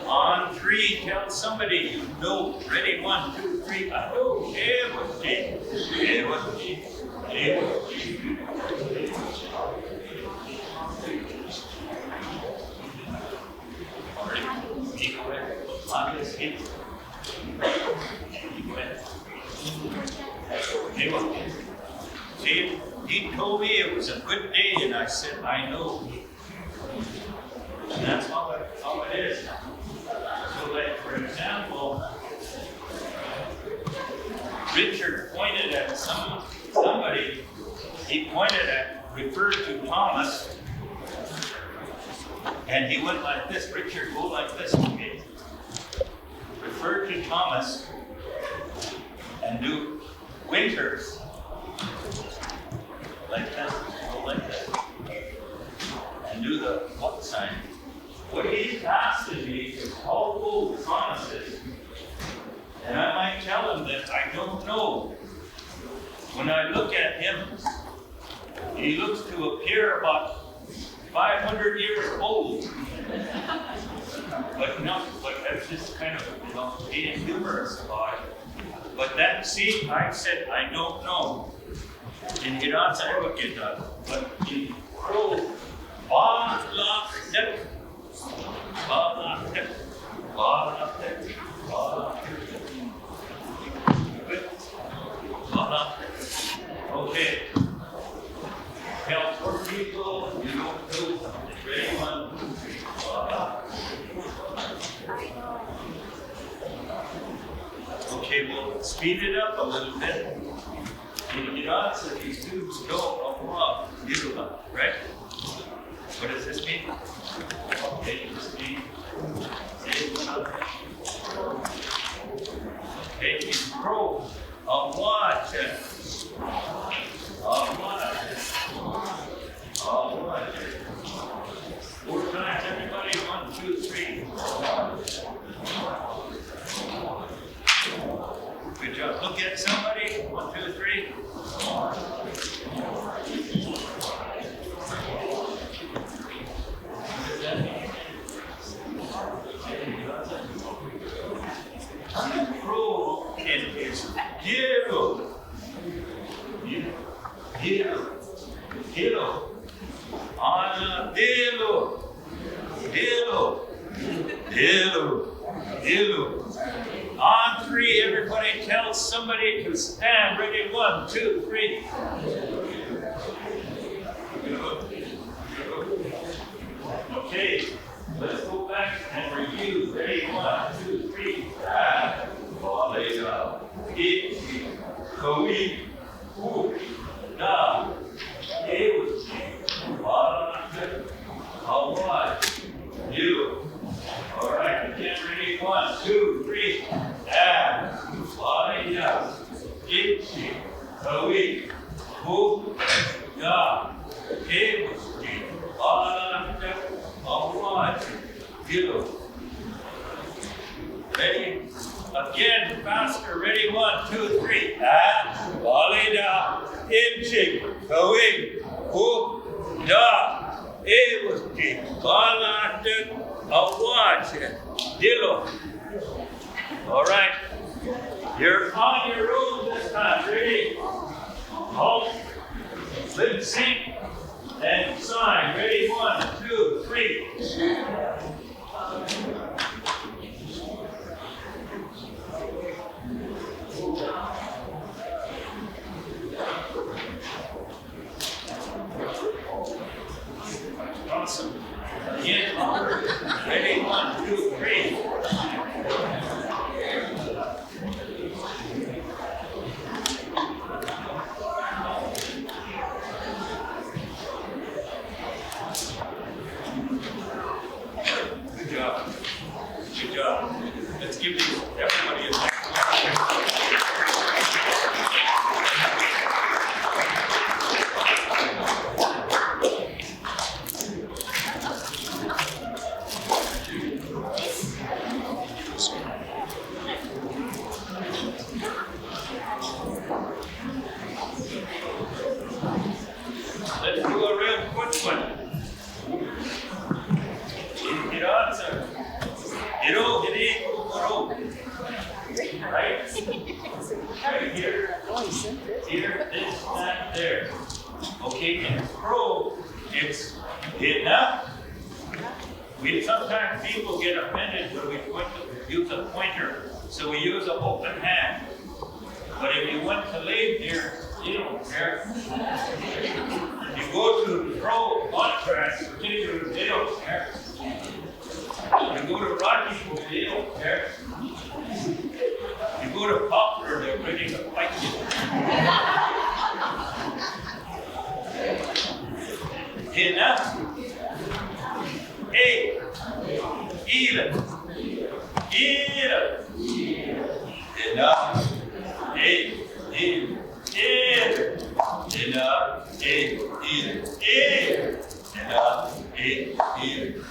On 3, tell somebody you know. Ready? 1, 2, 3. I know. It was Jake. It was Jake. It was Jake. See, he told me it was a good day, and I said, I know. And that's how it is. So, like, for example, Richard pointed at somebody, he referred to Thomas, and he went like this. Richard, go like this, okay? Refer to Thomas and do Winters. Like this, go like this. And do the what sign. What he's asking me is how old Thomas is. And I might tell him that I don't know. When I look at him, he looks to appear about 500 years old. But that's just kind of, being humorous about it. But that, see, I said, I don't know. And he doesn't ever get that. But in Crow, okay. Tell 4 people you don't do something. Ready? 1, 2, 3. Okay, we'll speed it up a little bit. You know, so these students don't know right? What does this mean? Okay, this means okay, you grow a lot. Four times, everybody. 1, 2, 3. Good job. Look at somebody. 1, 2, 3. Crow is hero. On On 3, everybody tell somebody to stand. Ready? 1, 2, 3. Okay, let's go back and review. Ready? 1, 2, 3. All right, again, ready? 1, 2, 3. Ready? Again, faster. Ready? 1, 2, 3. All right. You're on your own this time. Ready? Halt. Lip sync. And sign. Ready? 1, 2, 3. release everybody is Let's do a real quick one. Get on, sir. Get over, right? Right here. Here, this, that, there. Okay, in crow, it's getting up. Sometimes people get offended when we use a pointer, so we use an open hand. But if you want to lay there, you don't care. You go to pro contracts, particularly, they don't care. You go to Rocky, they don't care. You go to Poplar, they're ready to fight you. Enough. Hey, even. Enough. Hey, even. Enough. Hey, even. Enough. Hey, even.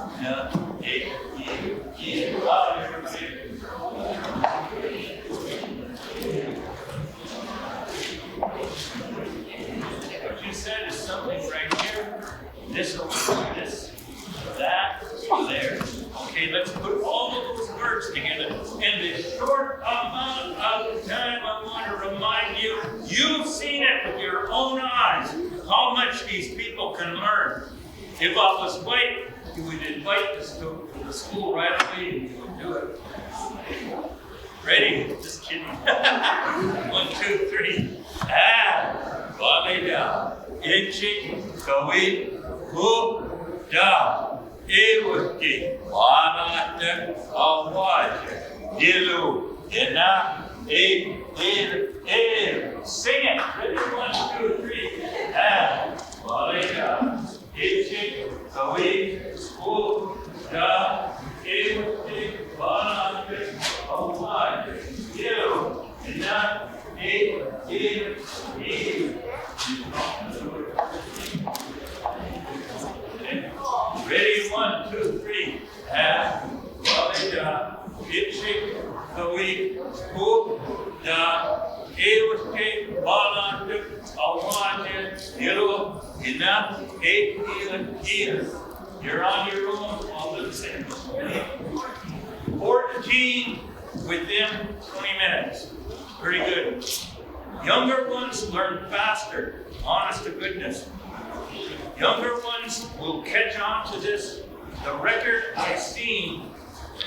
Enough. Hey, even. What you said is something right here. This, that, there. Okay, let's put all of those words together. In this short amount of time, I want to remind you, you've seen it with your own eyes, how much these people can learn. If I was white, you would invite us to the school right away and you would do it. Ready? Just kidding. 1, 2, 3. Volley down. Inching, Kawi, Hu, Da, Ewuki, Wanata, Awaja, Dilu, Ina, Sing it. Ready? 1, 2, 3. Volley down. Inching, Kawi, Hu, Da, Ewuki, Wanata, Awaja, Dilu, Ina, Ready? 1, 2, 3. Volley down. Itching, Kawi, Hu, Da, Ewuki, Wanata, Awaja, Dilu, Ina, You're on your own. I'll listen. 14 within 20 minutes. Pretty good. Younger ones learn faster, honest to goodness. Younger ones will catch on to this. The record I seen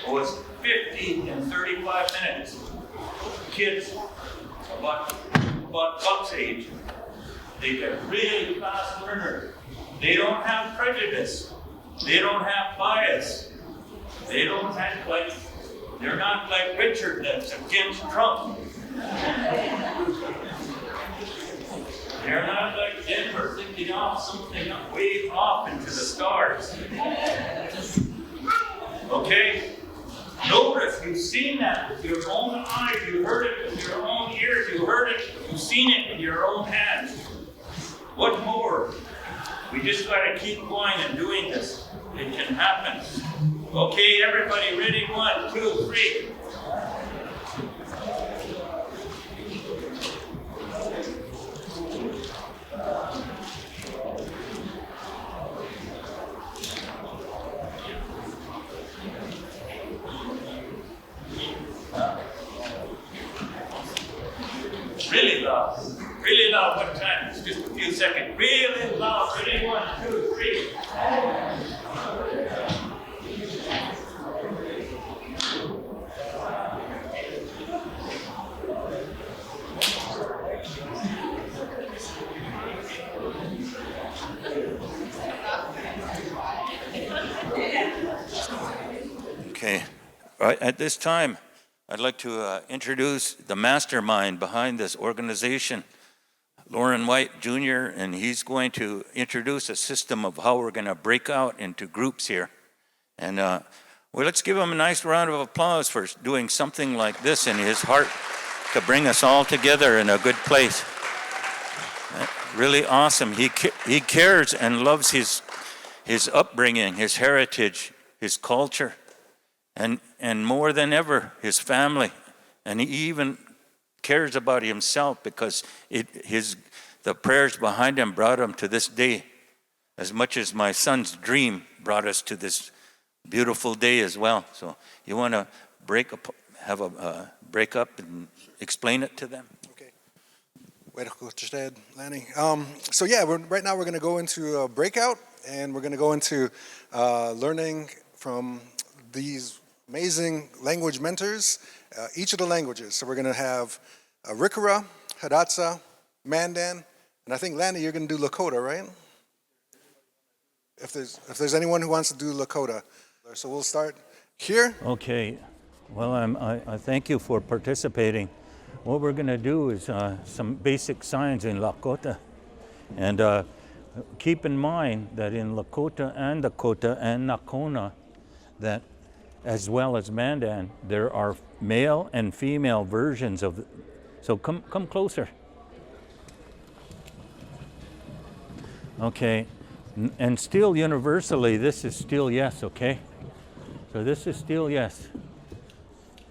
was 50 in 35 minutes. Kids about Buck's age, they're really fast learners. They don't have prejudice. They don't have bias. They don't act like, they're not like Richard that's against Trump. They're not like Denver thinking off something way off into the stars. Okay? Notice you've seen that with your own eyes, you heard it with your own ears, you heard it, you've seen it with your own hands. What more? We just got to keep going and doing this. It can happen. Okay, everybody ready? 1, 2, 3. Really loud one time. It's just a few seconds. Really loud. Ready? 1, 2, 3. Okay, right at this time, I'd like to introduce the mastermind behind this organization, Lauren White Jr., and he's going to introduce a system of how we're going to break out into groups here. And Well, let's give him a nice round of applause for doing something like this in his heart to bring us all together in a good place. Really awesome. He cares and loves his upbringing, his heritage, his culture, and more than ever, his family. And he even cares about himself because the prayers behind him brought him to this day, as much as my son's dream brought us to this beautiful day as well. So you want to break up and explain it to them? Okay. Way to go, Lanny. So yeah, right now we're going to go into a breakout, and we're going to go into learning from these amazing language mentors, each of the languages. So we're going to have Rikara, Hidatsa, Mandan, and I think, Lanny, you're going to do Lakota, right? If there's anyone who wants to do Lakota. So we'll start here. Okay. Well, I thank you for participating. What we're going to do is some basic signs in Lakota. And keep in mind that in Lakota and Dakota and Nakona, that as well as Mandan, there are male and female versions of. So come closer. Okay. And still universally, this is still yes, okay? So this is still yes.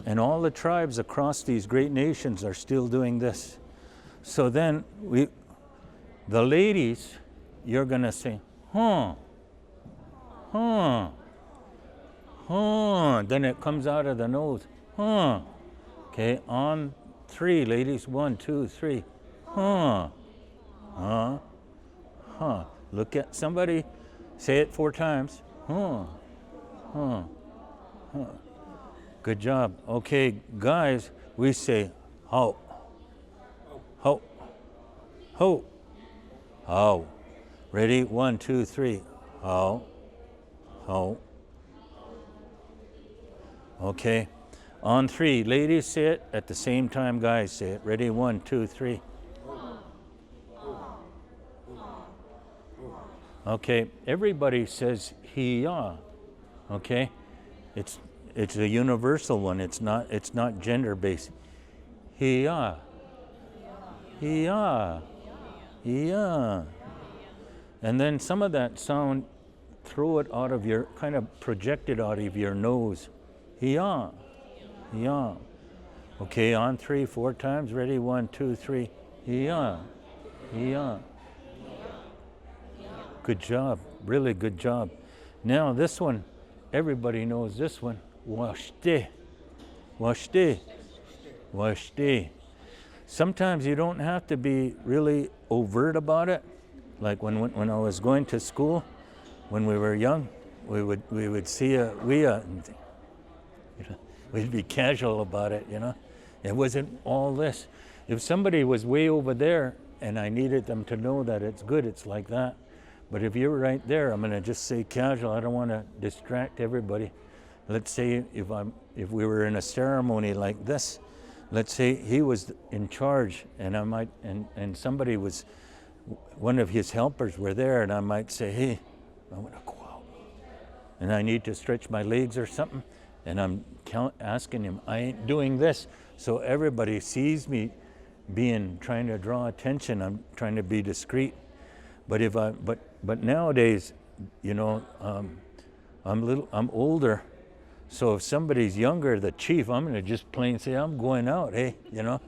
And all the tribes across these great nations are still doing this. So then the ladies, you're gonna say, huh, huh, huh. Then it comes out of the nose, huh. Okay, on 3, ladies, 1, 2, 3, huh, huh, huh. Look at somebody, say it 4 times, huh, huh, huh. Good job. Okay, guys, we say ho, ho, ho, ho. Ready? 1, 2, 3. Ho, ho. Okay. On 3, ladies say it at the same time, guys say it. Ready? 1, 2, 3. Okay. Everybody says hiya. Okay. It's a universal one. It's not gender based. Hiya. Hiya. Hiya. And then some of that sound, throw it out of your, kind of project it out of your nose. Hiya. Hiya. Okay, on 3, 4 times. Ready? 1, 2, 3. Hiya. Hiya. Good job. Really good job. Now this one, everybody knows this one. Washte. Washte. Washte. Sometimes you don't have to be really overt about it. Like when I was going to school, when we were young, we would see a wea and we'd be casual about it, you know. It wasn't all this. If somebody was way over there and I needed them to know that it's good, it's like that. But if you're right there, I'm gonna just say casual. I don't want to distract everybody. Let's say if we were in a ceremony like this, let's say he was in charge and I might and somebody was, one of his helpers were there, and I might say, hey, I'm gonna go out and I need to stretch my legs or something, and I'm asking him, I ain't doing this. So everybody sees me trying to draw attention. I'm trying to be discreet. But but nowadays, you know, I'm older, so if somebody's younger, the chief, I'm gonna just plain say, I'm going out, hey, you know,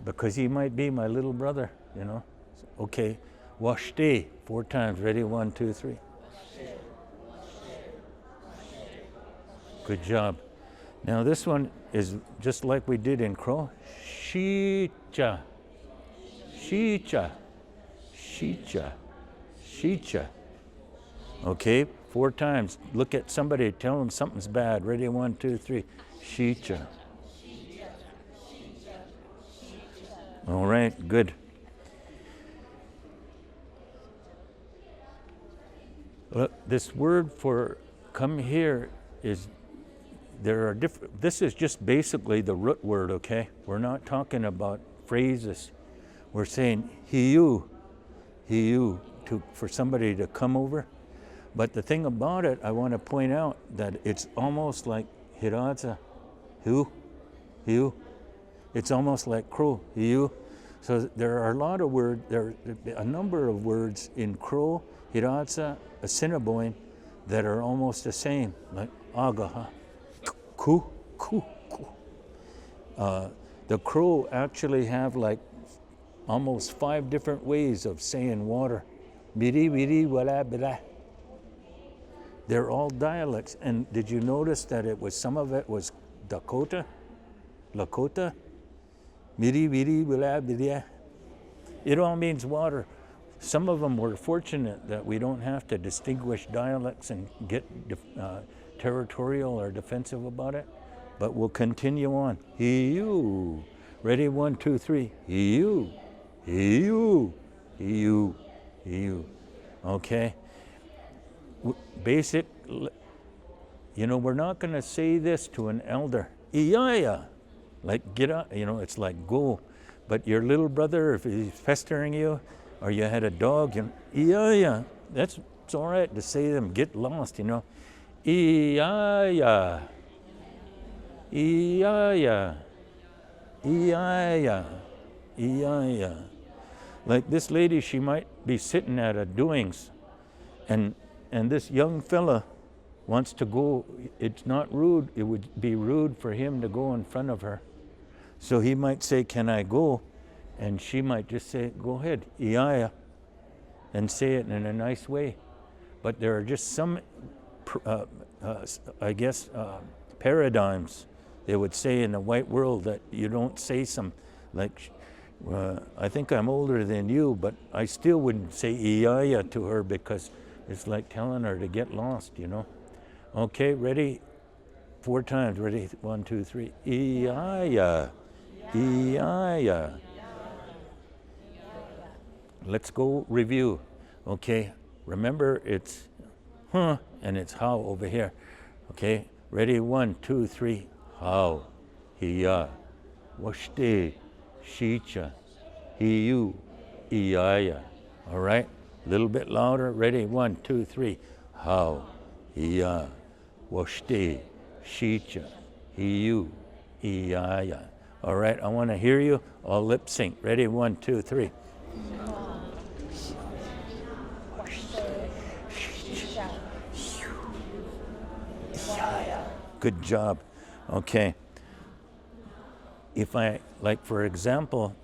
because he might be my little brother, you know. Okay, washte 4 times. Ready? 1, 2, 3. Good job. Now this one is just like we did in Crow. Shicha, shicha, shicha, shicha. Okay, 4 times. Look at somebody, tell them something's bad. Ready? 1, 2, 3. Shicha. All right, good. Look, this word for come here is, there are different, this is just basically the root word, okay? We're not talking about phrases. We're saying hiu, for somebody to come over. But the thing about it, I want to point out that it's almost like Hidatsa, hu, it's almost like Crow, hu. So there are a lot of words, there are a number of words in Crow, Hidatsa, Assiniboine that are almost the same, like agaha, ku. The Crow actually have like almost 5 different ways of saying water. Biri, biri, wala, bila. They're all dialects. And did you notice that some of it was Dakota? Lakota? Biri, biri, wala, bila. It all means water. Some of them were fortunate that we don't have to distinguish dialects and get territorial or defensive about it. But we'll continue on. Hiu. Ready? 1, 2, 3. Hiu. Hiu. Hiu. Hiu. Okay? Basic, we're not going to say this to an elder. Iyaya. Like, get up, it's like go. But your little brother, if he's pestering you, or you had a dog, Iyaya. It's all right to say them, get lost, Iyaya. Iyaya. Iyaya. Iyaya. Like this lady, she might be sitting at a doings, and this young fella wants to go. It's not rude. It would be rude for him to go in front of her. So he might say, "Can I go?" And she might just say, "Go ahead, Iyaya," and say it in a nice way. But there are just some, paradigms they would say in the white world that you don't say some, like, I think I'm older than you, but I still wouldn't say Iyaya to her because it's like telling her to get lost, Okay, ready? 4 times. Ready? 1, 2, 3. Iyaya. Iyaya. Let's go review. Okay, remember it's and it's how over here. Okay, ready? 1, 2, 3. How. Hiya. Washte. Shicha. Hiyu. Iyaya. All right, a little bit louder. Ready? 1, 2, 3. How. Hiya. Washte. Shicha. Hiyu. Iyaya. All right, I want to hear you. All lip sync. Ready? 1, 2, 3. Good job. Okay. If for example,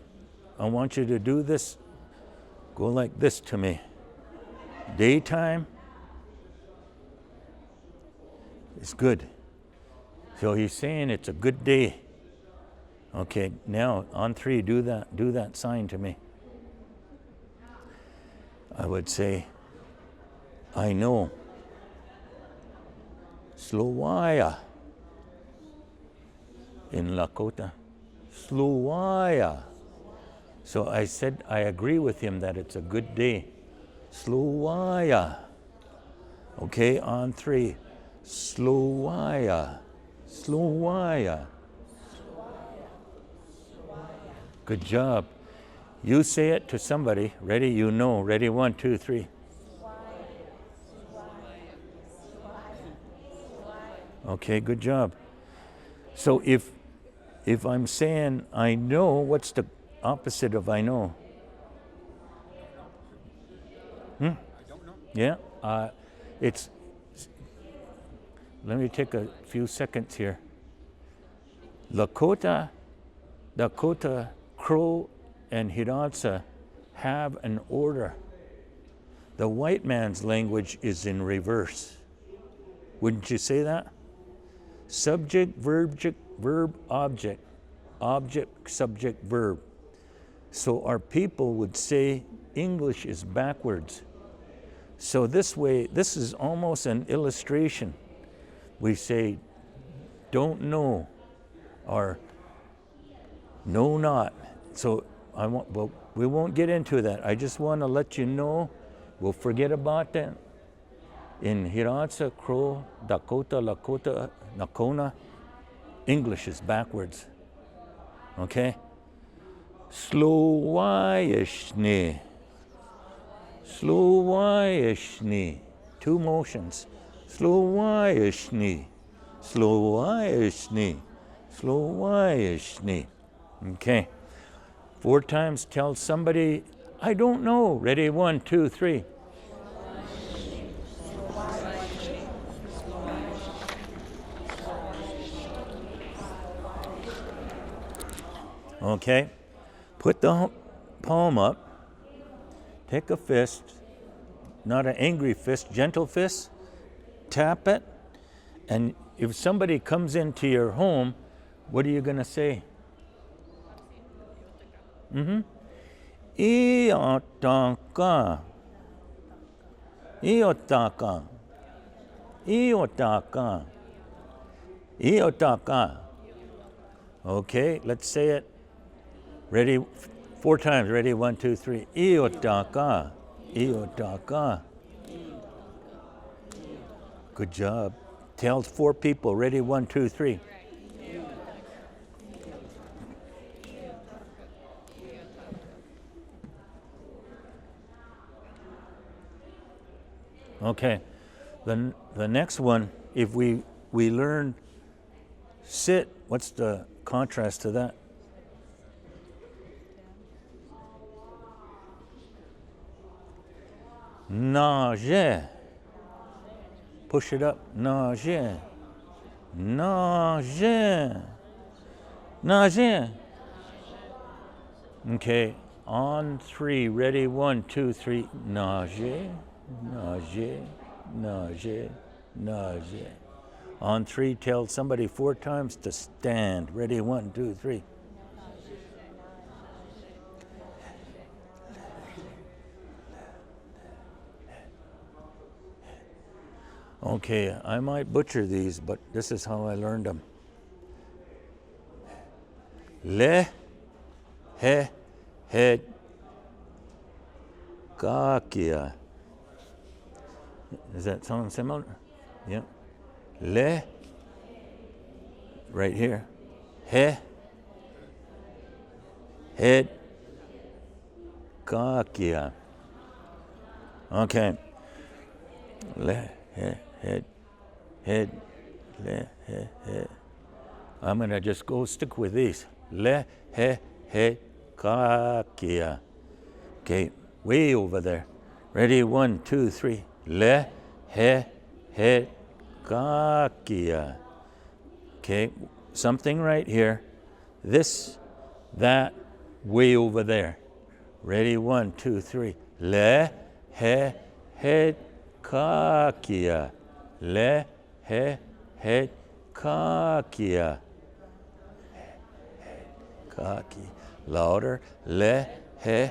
I want you to do this, go like this to me. Daytime is good. So he's saying it's a good day. Okay, now on 3, do that sign to me. I would say, I know. Slowaya. In Lakota. Slowaya. So I said, I agree with him that it's a good day. Slowaya. Okay, on 3. Slowaya. Slowaya. Good job. You say it to somebody. Ready? Ready? 1, 2, 3. Okay, good job. So if I'm saying I know, what's the opposite of I know? I don't know. Yeah. Let me take a few seconds here. Lakota, Dakota, Crow, and Hidatsa have an order. The white man's language is in reverse. Wouldn't you say that? Subject, verb, object. Object, subject, verb. So our people would say English is backwards. So this way, this is almost an illustration. We say, don't know, or know not. So we won't get into that. I just want to let you know, we'll forget about that. In Hidatsa, Crow, Dakota, Lakota, Nakona, English is backwards. Okay? Slowayishni. Slowayishni. 2 motions. Slowishni, slowishni, slowishni. Okay. 4 times, tell somebody, I don't know. Ready, 1, 2, 3. Okay. Put the palm up. Take a fist, not an angry fist, gentle fist. Tap it. And if somebody comes into your home, what are you going to say? Iotaka. Iotaka. Iotaka. Iotaka. Okay, let's say it. Ready? 4 times. Ready? 1, 2, 3. Iotaka. Iotaka. Good job. Tell 4 people. Ready? 1, 2, 3. Okay. The next one, if we learn sit, what's the contrast to that? Nage. Push it up. Nage. Nage. Nage. Okay. On 3. Ready? 1, 2, 3. Nage. Nage. Nage. Nage. On 3, tell somebody 4 times to stand. Ready? 1, 2, 3. Okay, I might butcher these, but this is how I learned them. Le, he, he, kakia. Does that sound similar? Yeah. Le, right here. He, head, kakia. Okay. Le, he, head, le, he, head. I'm going to just go stick with these. Le, he, kakia. Okay, way over there. Ready? 1, 2, 3. Le, he, kakia. Okay, something right here. This, that, way over there. Ready? 1, 2, 3. Le, he, kakia. Le, he, kakia. Kaki. Louder. Le, he,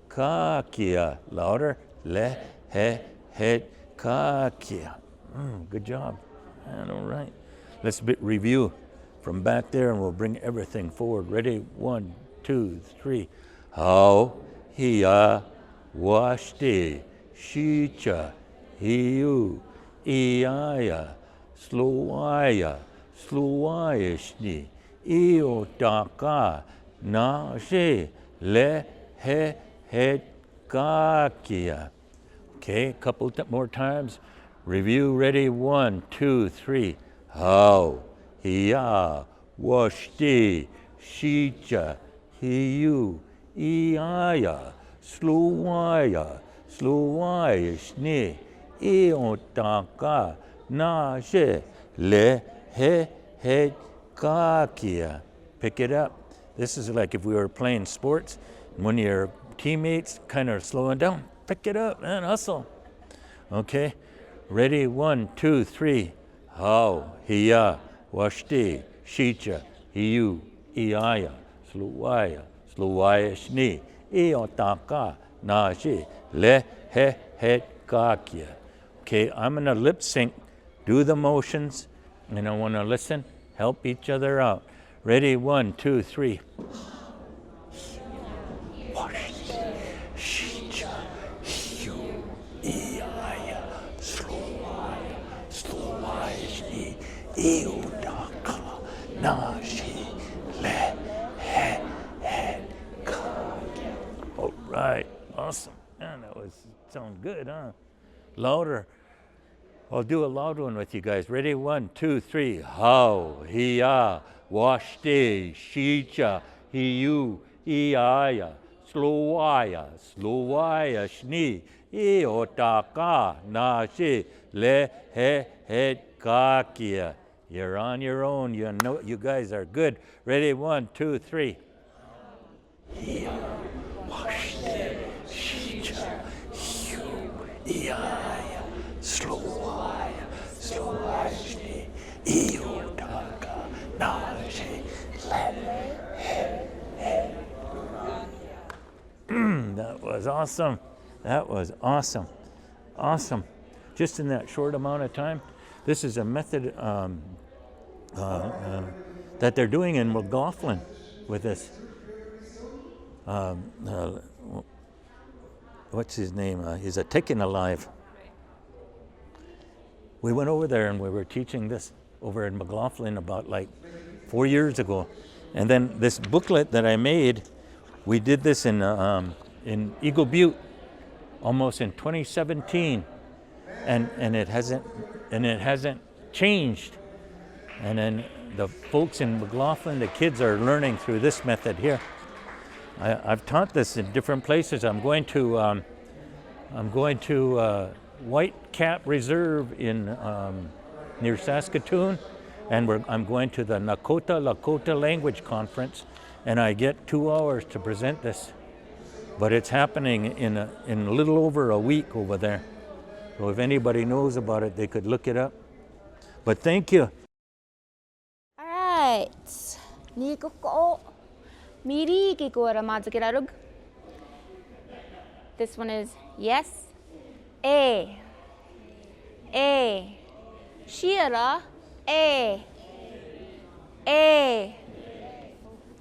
kakia. Louder. Le, he, kakia. Good job. And all right. Let's review from back there and we'll bring everything forward. Ready? 1, 2, 3. How, hiya, washti, shicha, hiu, iaya, slowaya, slowayishni, iotaka, na she, le, he, kakia. Okay, a couple more times. Review. Ready? 1, 2, 3. How, hiya, washti, shicha, hiu, iaya, slowaya, slowayishni, iotaka, na she, le, he, kakia. Pick it up. This is like if we were playing sports, and one of your teammates kind of slowing down. Pick it up and hustle. Okay, ready? 1, 2, 3. How, hiya, washti, shicha, hiu, iaya, slowaya, slowayishni, iotaka, nashi, le, he, kakia. Okay, I'm going to lip sync, do the motions, and I want to listen, help each other out. Ready? 1, 2, 3. Iudaka, nashi, le, he, kakia. All right, awesome. Man, that sounds good, huh? Louder. I'll do a loud one with you guys. Ready? 1, 2, 3. How, hiya, washte, shicha, hiyu, iaya, slowaya, slowaya, shni, iotaka, nashi, le, he, kakia. You're on your own. You know, you guys are good. Ready? 1, 2, 3. Hiya, washte, shicha, hiyu, iaya. Slowaya, slowaya, iotaka, nashi, That was awesome. That was awesome. Awesome. Just in that short amount of time. This is a method that they're doing in McLaughlin with this. What's his name? He's a Taken Alive. We went over there and we were teaching this over in McLaughlin about like 4 years ago. And then this booklet that I made, we did this in Eagle Butte almost in 2017. And it hasn't changed. And then the folks in McLaughlin, the kids are learning through this method here. I've taught this in different places. I'm going to White Cap Reserve in near Saskatoon, and I'm going to the Lakota Language Conference, and I get 2 hours to present this. But it's happening in a little over a week over there. So if anybody knows about it, they could look it up. But thank you. All right. Niko ko miri ki ko ramazakirarug. This one is yes. A. Shira. A.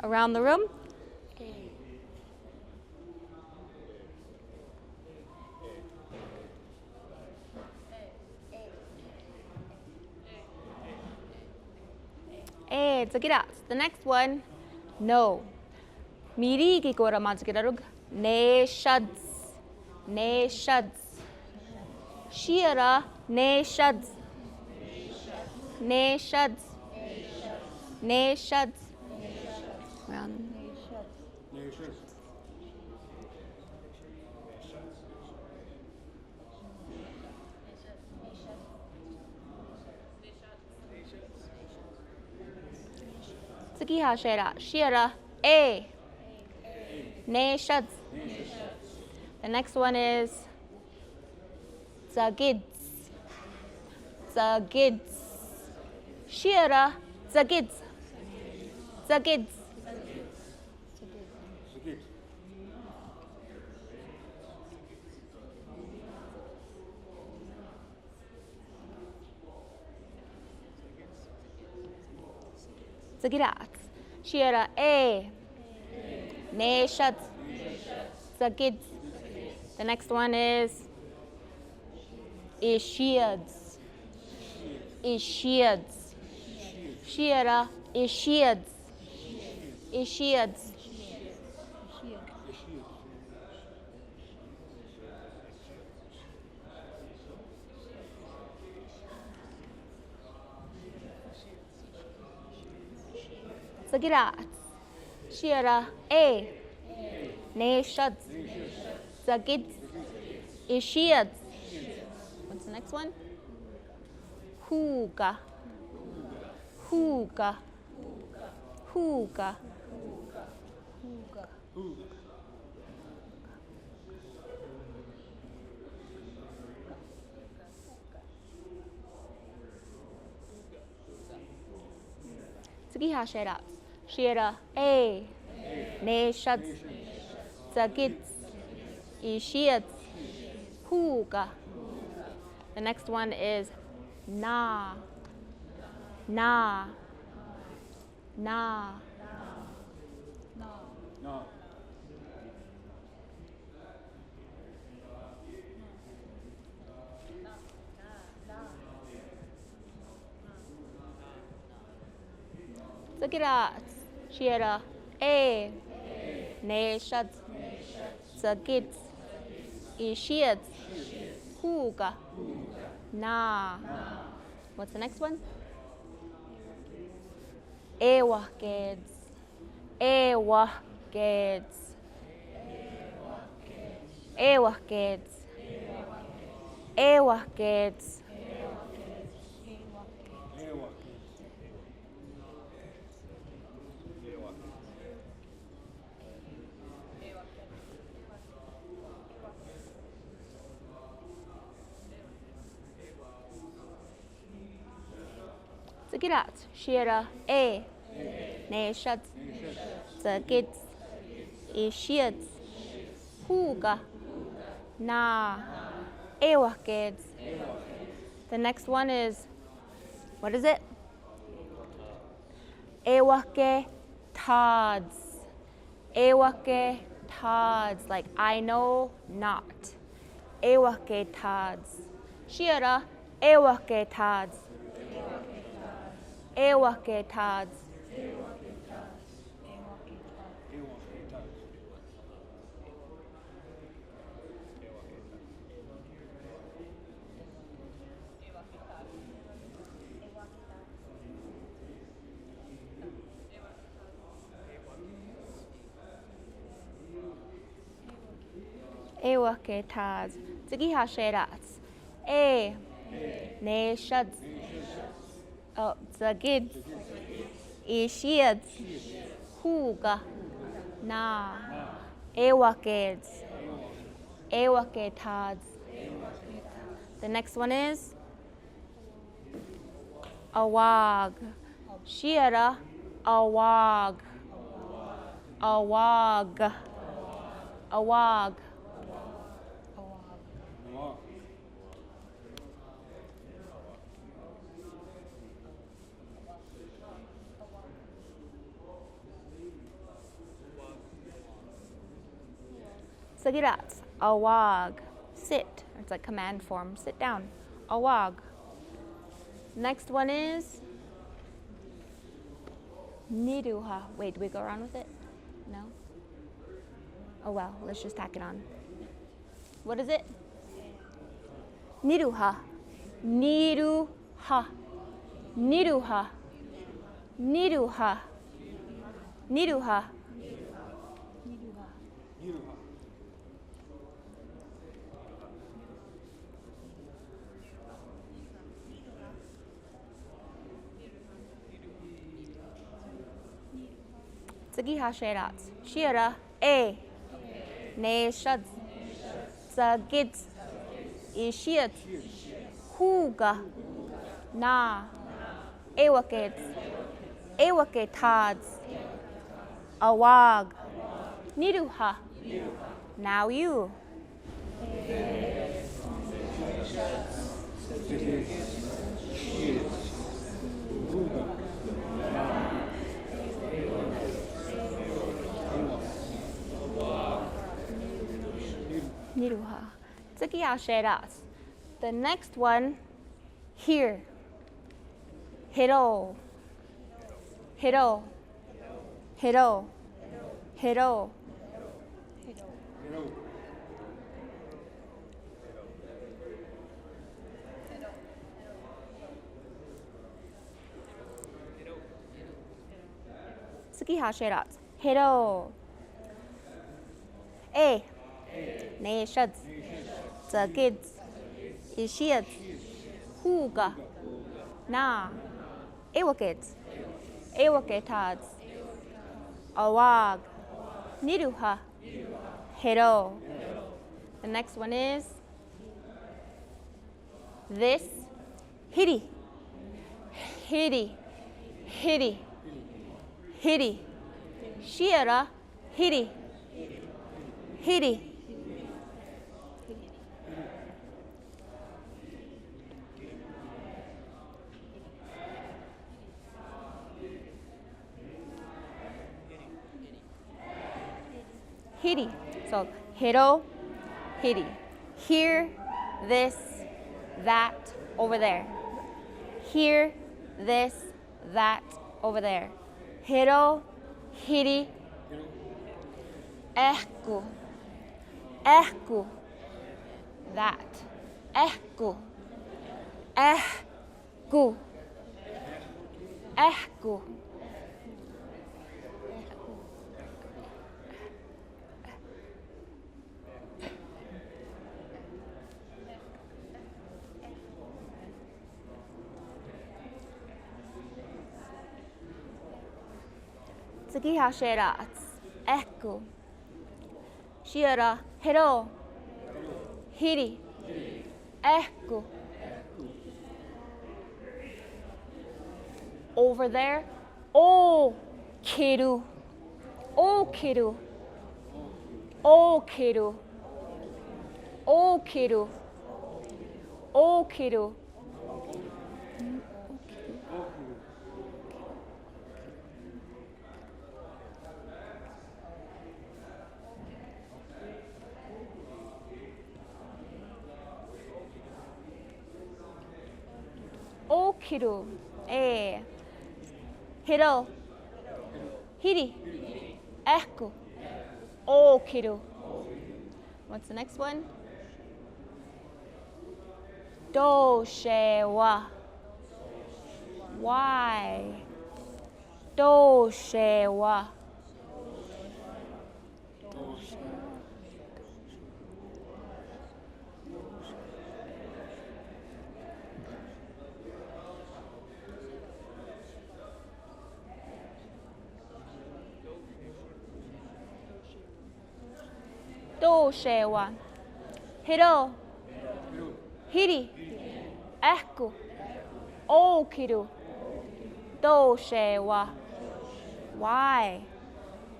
Around the room. Check it out. The next one, no. Miri ki ko ramazakirarug. Ne shads. Ne shads. Shira. Ne shads. Ne shads. Ne shads. Around. Tsukiha shera. Shira. A. Ne shads. The next one is zagids. Zagids. Shira. Zagids. Zagids. Zagirat. Shira. A. Ne shads. Zagids. The next one is ishiads. Ishiads. Shira. Ishiads. Ishiads. Zagirat. Shira. A. Ne shads. Zagids. Ishiads. What's the next one? Huga. Huga. Huga. Tsukiha shera. Shira. A. Ne shads. Zagids. Ishiads. Huga. The next one is na. Na. Na. No. Zagirat. Shira. A. Ne shads. Zagids. Ishiads. Huga. Na. What's the next one? Ewa kids. Ewa kids. Ewa kids. Ewa kids. Tsagirat, shira, neshat, tsagits, ishiats, huga, na, ewa kids. The next one is, what is it? Ewake tods. Ewake tods, like I know not. Ewake tods. Shira, ewake tods. Ewake tods. Ewake tods. Tsugi hasherats. Neshads. Oh, tsagids. Ishiads. Huga. Na. Ewakids. Ewake tods. The next one is awag. Shira, awag. Awag. Awag. Sagirats, awag. Sit. It's like command form. Sit down. Awag. Next one is niruha. Wait, do we go around with it? No? Oh well, let's just tack it on. What is it? Niruha. Niruha. Niruha. Niruha. Niruha. Tsagi hasherats. Shira, neshads. Tsagits. Ishiats. Huga. Na. Ewakets. Ewaketads. Awag. Niruha. Now you. Niruha. Tsaki sheras. The next one, here. Hiro. Hiro. Hiro. Hiro. Tsaki sheras. Hiro. Neshads. Tsagids. Ishiads. Huga. Na. Ewakids. Ewaketads. Awag. Niruha. Hiro. The next one is this. Hiri. Hiri. Hiri. Hiri. Shira. Hiri. Hiri. Hiri. So hiro, hiri. Here, this, that, over there. Here, this, that, over there. Hiro, hiri. Ehku. Ehku. That. ehku, ehku, ehku. Tsugiha sheratsu, ehku. Shiara, hiro, hiri, ehku. Over there, o kiru, o kiru, o kiru, o kiru, o kiru. O kiru, hiro, hiri, ehku, o kiru. What's the next one? Do she wa. Why? Do she wa. Do she wa. Hiro, hiri, ehku, o kiru. Do she wa. Why?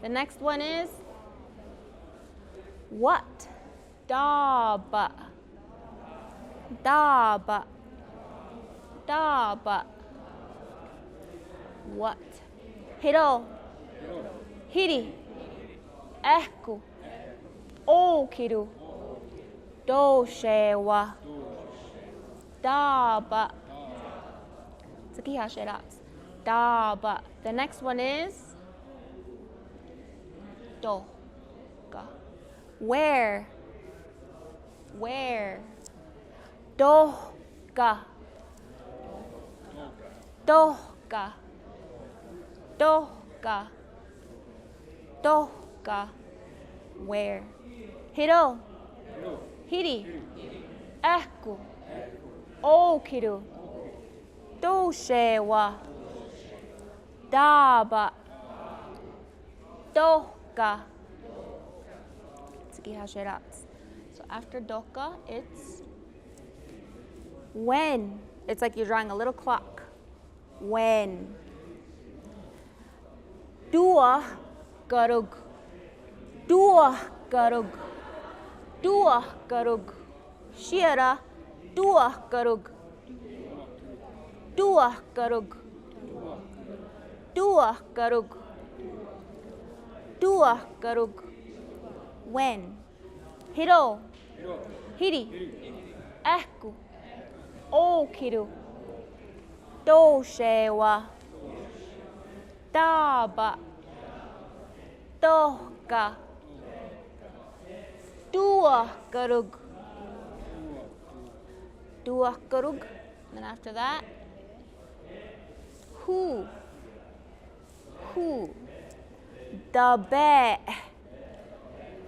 The next one is what? Daba. Daba. Daba. What? Hiro, hiri, ehku, o kiru. Do she wa. Daba. Tsukiha shiratsu. Daba. The next one is do. Ga. Where? Where? Do. Ga. Do. Ga. Do. Ga. Do. Ga. Where? Hiro. Hiri. Ehku. O kiru. Do she wa. Daba. Doka. Tsukiha shiratsu. So after doka, it's when. It's like you're drawing a little clock. When. Dua garug. Dua garug. Dua garug. Shiara. Dua garug. Dua garug. Dua garug. Dua garug. When. Hiro. Hiri. Ehku. O kiru. Do she wa. Daba. Doka. Dua garug. Dua garug. And after that, who. Who. The bet.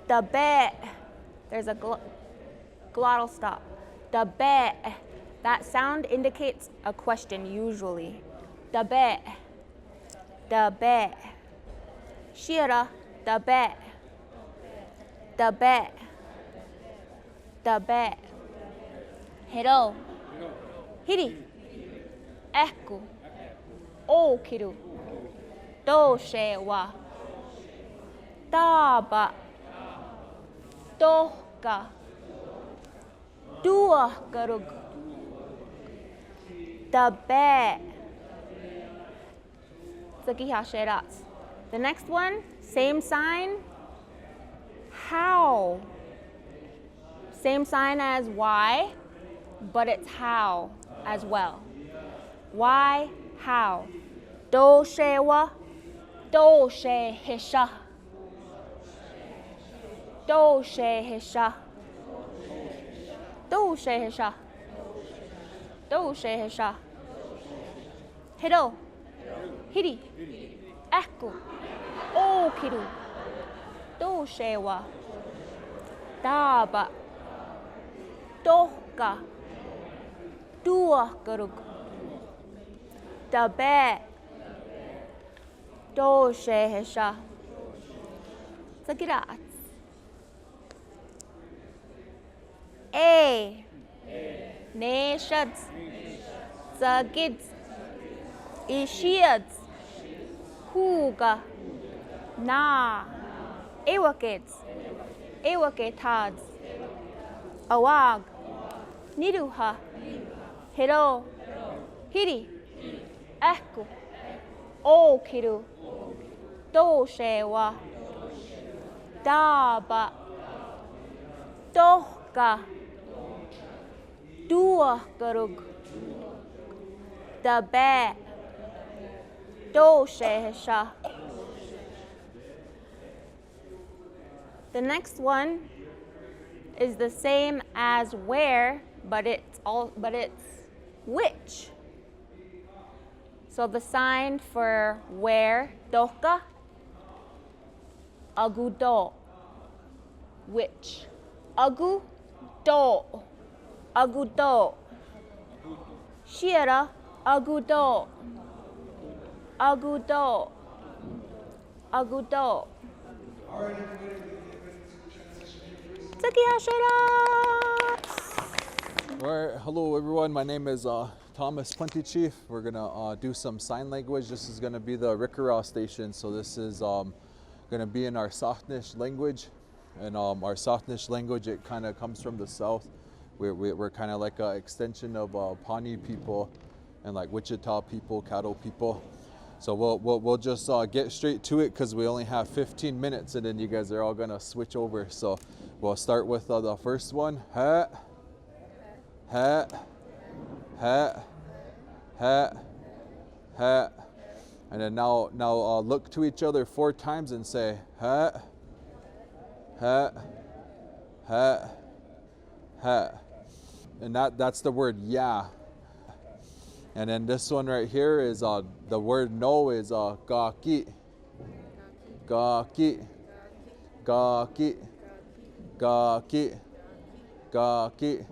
The bet. There's a glottal stop. The bet. That sound indicates a question usually. The bet. The bet. Shira. The bet. The bet. The bet. Hiro. Hiri. Ehku. O kiru. Do she wa. Daba. Doka. Dua garug. The bet. Tsukiha shiratsu. The next one, same sign. How. Same sign as why, but it's how as well. Why, how. Do she wa. Do she hisha. Do she hisha. Do she hesha. Do she hesha. Hido. Hidi. Echo. O kidu. Do shewa. Daba. Dohka. Dua garug. Dabe. Do she hesha. Zagirat. A. Nations. Zagids. Ishiads. Huga. Na. Ewakids. Ewaketads. Awag. Niduha. Hiro. Hiri. Echo. O kiru. Do shewa. Daba. Dohka. Dua garug. Dabe. Do shehesha. The next one is the same as where, but it's which. So the sign for where, dohka, agudo, which. Agu, do, agudo. Shira, agudo, agudo, agudo. All right, hello everyone. My name is Thomas Plenty Chief. We're gonna do some sign language. This is gonna be the Rikara station. So this is gonna be in our Sahtnish language, and our Sahtnish language, it kind of comes from the south. We're kind of like an extension of Pawnee people and like Wichita people, cattle people. So we'll just get straight to it because we only have 15 minutes, and then you guys are all gonna switch over. So we'll start with the first one. Ha, ha, ha, ha, ha. And then now look to each other 4 times and say ha, ha, ha, ha. And that's the word yeah. And then this one right here is the word no is gaki, gaki, gaki, gaki, gaki.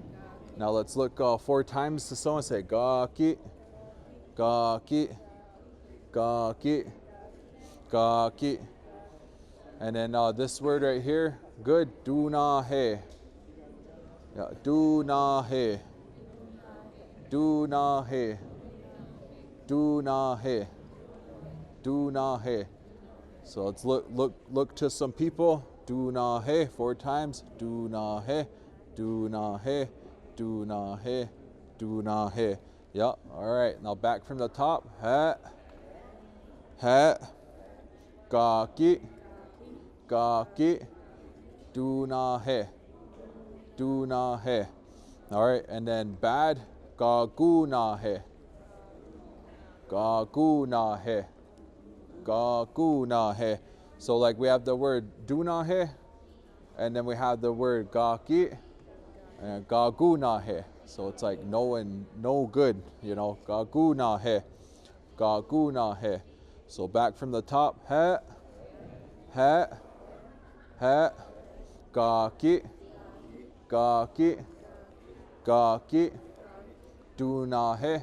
Now let's look 4 times to someone, say gaki, gaki, gaki, gaki. And then this word right here, good, do na he. Yeah, do na he. Do na he. Do na he. Do na he. So let's look to some people. Do na he 4 times. Do na he. Do na he. Do na he. Do na he. Yeah. All right. Now back from the top. Ha. Ha. Gaki. Gaki. Do na he. Do na he. All right. And then bad. Gagu na he. Gagu na he. Gagu na he. So like we have the word do na he, and then we have the word gaki and gagu na he. So it's like no and no good, you know. Gagu na he. Gagu na he. So back from the top. Ha. Ha. Ha. Gaki. Gaki. Gaki. Do na he.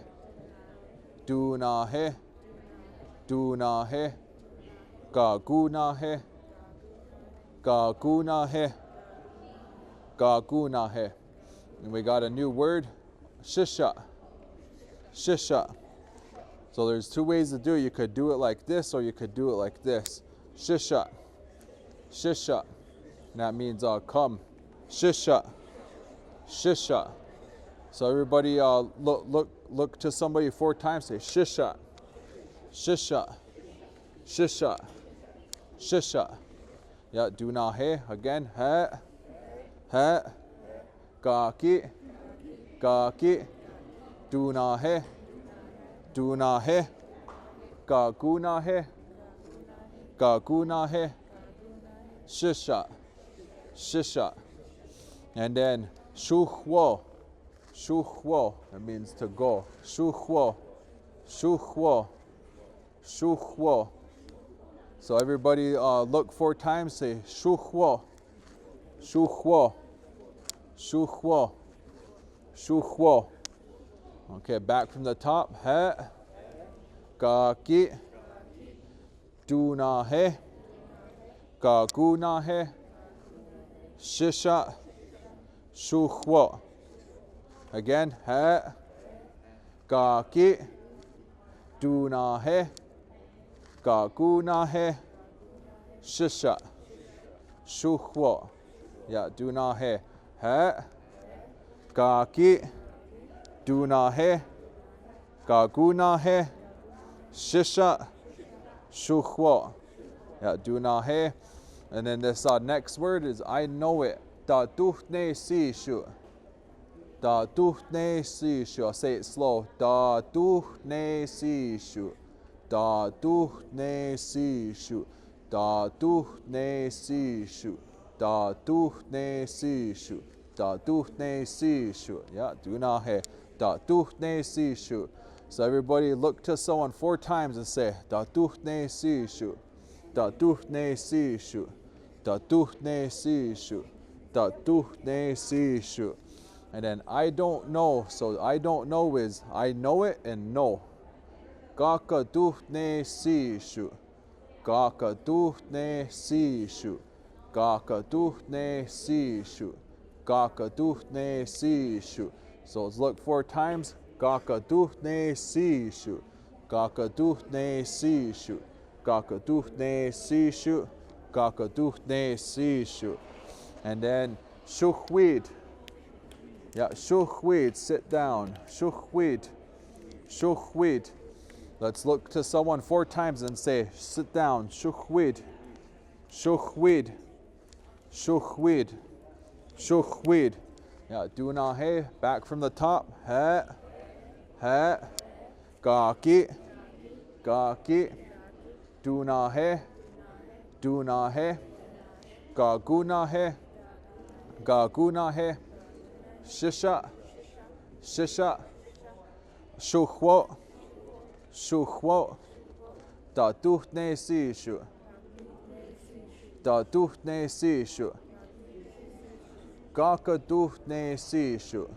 Do na he. Do na he. Gagu na he. Gagu na he. Gagu na he. And we got a new word, shisha. Shisha. So there's 2 ways to do it. You could do it like this, or you could do it like this. Shisha. Shisha. And that means come. Shisha. Shisha. So everybody look to somebody 4 times, say shisha. Shisha. Shisha. Shisha. Yeah, do na he again. Ha. Ha. Gaki. Gaki. Do na he. Do na he. Gagu na he. Gagu na he. Shisha. Shisha. And then shuhwo. Shuhuo. That means to go. Shuhuo. Shuhuo. Shuhuo. So everybody look 4 times, say Shuhuo. Shuhuo. Shuhuo. Shuhuo. Okay, back from the top. He. Ga ki. Du na he. Ga gu na he. Shisha. Shuhuo. Again. He. Ga ki. Du na he. Ga gu na he. Shisha. Shuhuo. Yeah, do na he. He. Ga ki. Du na he. Ga gu na he. Shisha. Shuhuo. Yeah, do na he. And then this next word is I know it. Da duh ne si shu. Da duh ne si shu. I'll say it slow. Da duh ne si shu. Da duh ne si shu. Da duh ne si shu. Da duh ne si shu. Da duh ne si shu. Yeah, do na he. Da duh ne si shu. So everybody look to someone 4 times and say da duh ne si shu. Da duh ne si shu. Da duh ne si shu. Da duh ne si shu. And then I don't know. So I don't know is I know it and know. Gaka duh ne si shu. Gaka duh ne si shu. Gaka duh ne si shu. Gaka duh ne si shu. So let's look 4 times. Gaka duh ne si shu. Gaka duh ne si shu. Gaka duh ne si shu. Gaka duh ne si shu. And then shuhwid. Yeah, shuhwid, sit down. Shuhwid. Shuhwid. Let's look to someone 4 times and say, sit down. Shuhwid. Shuhwid. Shuhwid. Shuhwid. Yeah, do na he. Back from the top. He. He. Ga ki. Ga ki. Do na he. Do na he. Ga gu na he. Ga gu na he. Shisha. Shisha. Shuhuo. Shuhuo. Da duh ne si shu. Da duh ne si shu. Gaka duh ne si shu.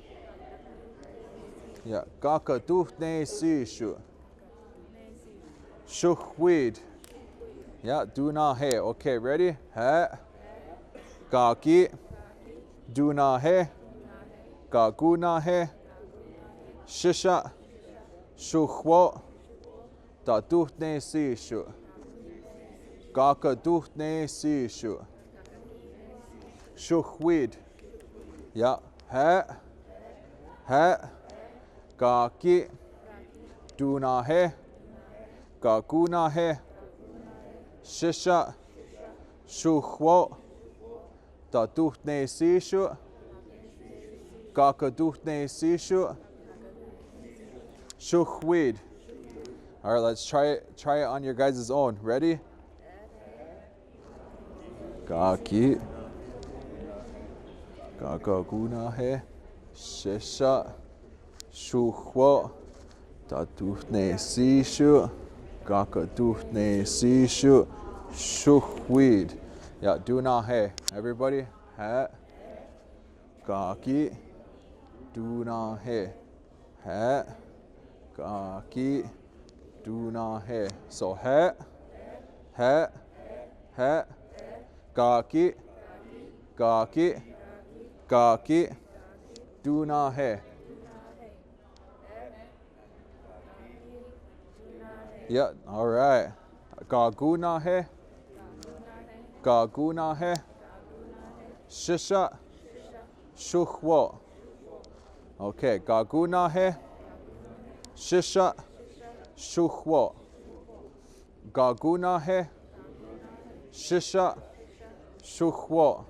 Yeah, gaka duh ne si shu. Shuhwid. Yeah, do na he. Okay, ready? He. Ga ki. Do na he. Ga gu na he. Shisha. Shuhuo. Da duh ne si shu. Gaka duh ne si shu. Shuhwid. Yeah. He. He. Ga ki. Do na he. Ga gu na he. Shisha. Shuhuo. Da duh ne si shu. Gaka duh ne si shu. Shuhwid. All right, let's try it on your guys' own. Ready? Ga ki. Gaka gu na he. Shisha. Shuhuo. Da duh ne si shu. Gaka duh ne si shu. Shuhwid. Yeah, do na he. Everybody. He. Ga ki. Do na he. He. Ga ki. Do na he. So he. He. He. Ga ki. Ga ki. Ga ki. Do na he. Yeah, all right. Ga gu na he. Ga gu na he. Shisha. Shuhuo. Okay, ga gu na he. Shisha. Shuhuo. Ga gu na he. Shisha. Shuhuo.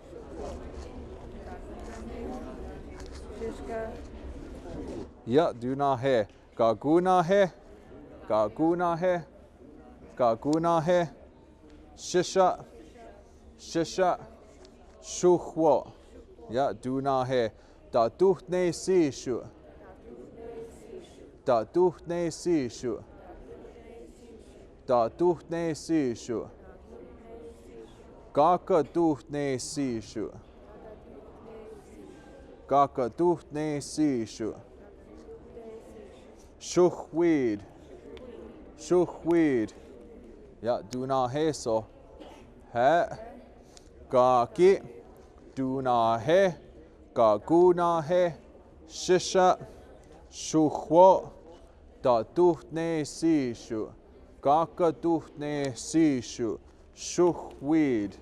Yeah, do na he. Ga gu na he. Ga gu na he. Ga gu na he. Shisha. Shisha. Shuhuo. Yeah, do na he. Da duh ne si shu. Da duhne sishu. Da duhne sishu. Gaka duhne sishu. Gaka duhne sishu. Shuhweed. Shuhweed. Ja, do na he so. He. Gaki. Do na he. Gagu na he. Shisha. Shuhwo. Da duhne sishu. Gaka duhne sishu. Shuhweed.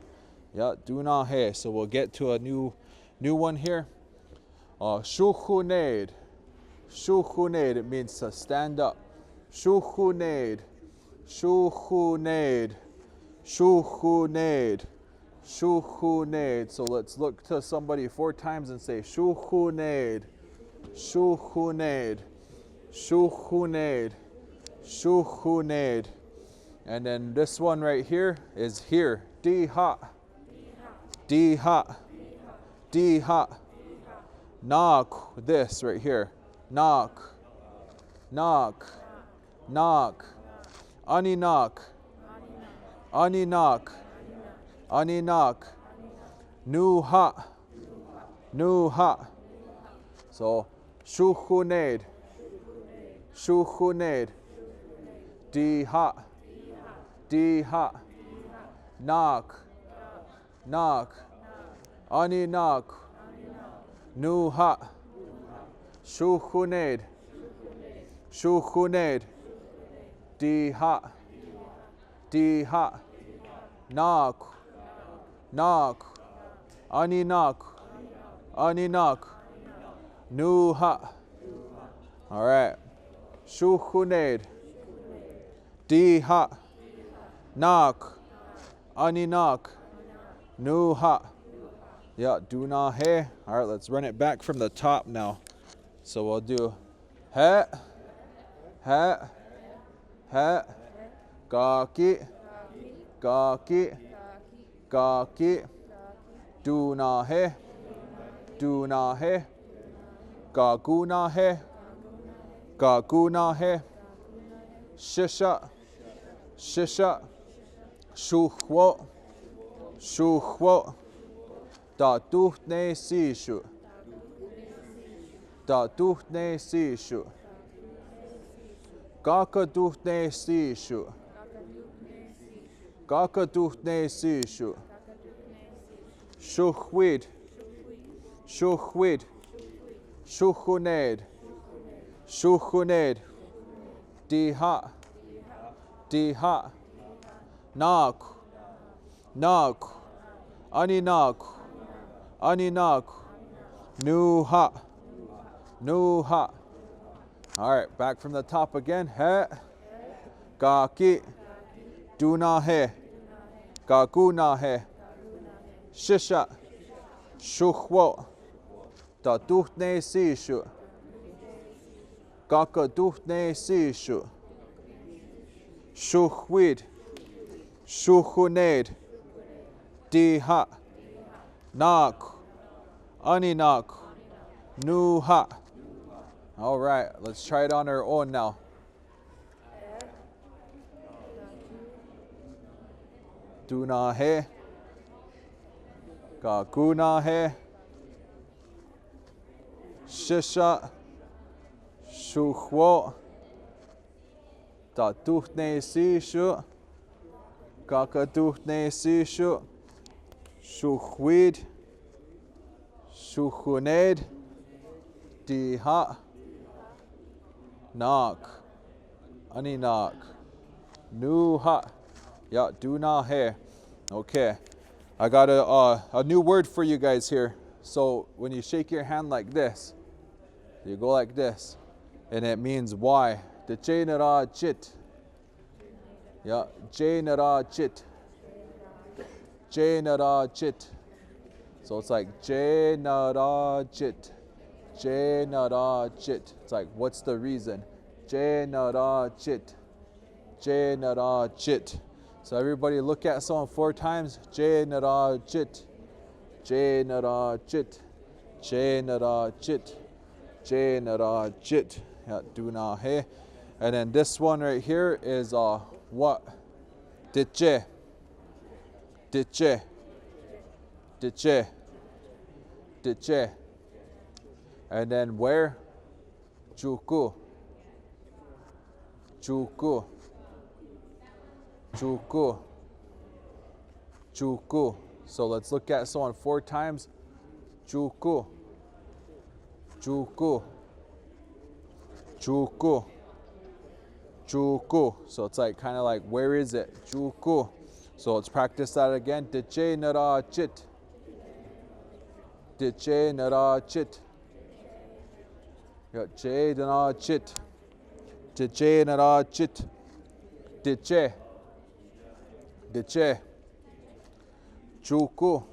Yeah, do na he. So we'll get to a new one here. Shuhuned. Shuhuned. It means to stand up. Shuhuned. Shuhuned. Shuhuned. Shuhuned. So let's look to somebody 4 times and say Shuhuned. Shuhuned. Shuhuned. Shuhuned. And then this one right here is here. Diha. Diha. Diha. Knock. This right here. Knock. Knock. Knock. Ani knock. Ani knock. Ani knock. Nuha. Nuha. So shuhuned. Shuhuned. Diha. Diha. Knock. Knock. Ani knock. Nuha. Shuhuned. Shuhuned. Diha. Diha. Knock. Knock. Ani knock. Ani knock. Nuha. All right. Shuhuned. Diha. Knock. Ani knock. Nuha. Yeah, do na he. All right, let's run it back from the top now. So we'll do he, he, he, gaki, gaki, gaki, do na he, do na he, gagu na he, gagu na he, shisha, shisha, shuhwo, shuhwo. Da duhne sishu. Da duhne sishu. Gaka duhne sishu. Gaka duhne sishu. Shuhwid. Shuhwid. Shuhuned. Shuhuned. Diha. Diha. Nak. Nak. Ani nak. Aninak. Nuha. Nuha. All right, back from the top again. He. Gaki. Duna he. Gaguna he. Shisha. Shuhwo. Da duhne sishu. Gaka duhne sishu. Shuhwid. Shuhuned. Diha. Knock. Aninak. Nuha. All right, let's try it on our own now. Duna he. Gaguna he. Shisha. Shuhwo. Da duhne sishu. Gaka duhne sishu. Shuhwid. Shuhuned. Diha. Knock. Aninak. Nuha. Yeah, do na he. Okay. I got a new word for you guys here. So when you shake your hand like this, you go like this, and it means why. The Jainara chit. Yeah, Jainara chit. Jainara chit. So it's like Jainara chit. Jainara chit. It's like, what's the reason? Jainara chit. Jainara chit. So everybody look at someone 4 times. Jainara chit. Jainara chit. Jainara chit. Jainara chit. Yeah, do na he. And then this one right here is what? Diche. Diche. Diche. Diche. And then where? Chuku. Chuku. Chuku. Chuku. So let's look at someone 4 times. Chuku. Chuku. Chuku. Chuku. So it's like kind of like, where is it? Chuku. So let's practice that again. Diche nara chit. Diche nara chit. Yeah, che nara chit. Diche nara chit. Diche. Diche. Chuku.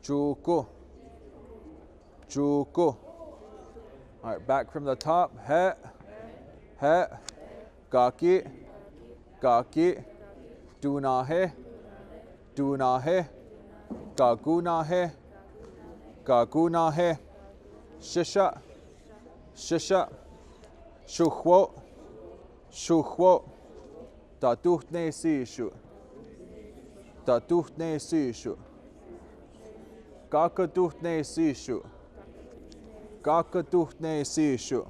Chuku. Chuku. All right, back from the top. He. He. Gaki. Gaki. Dunahe. Dunahe. Gagunahe. Gagunahe. Shisha. Shisha. Shuhwo. Shuhwo. Datuhne sishu. Datuhne sishu. Gakaduhne sishu. Gakaduhne sishu.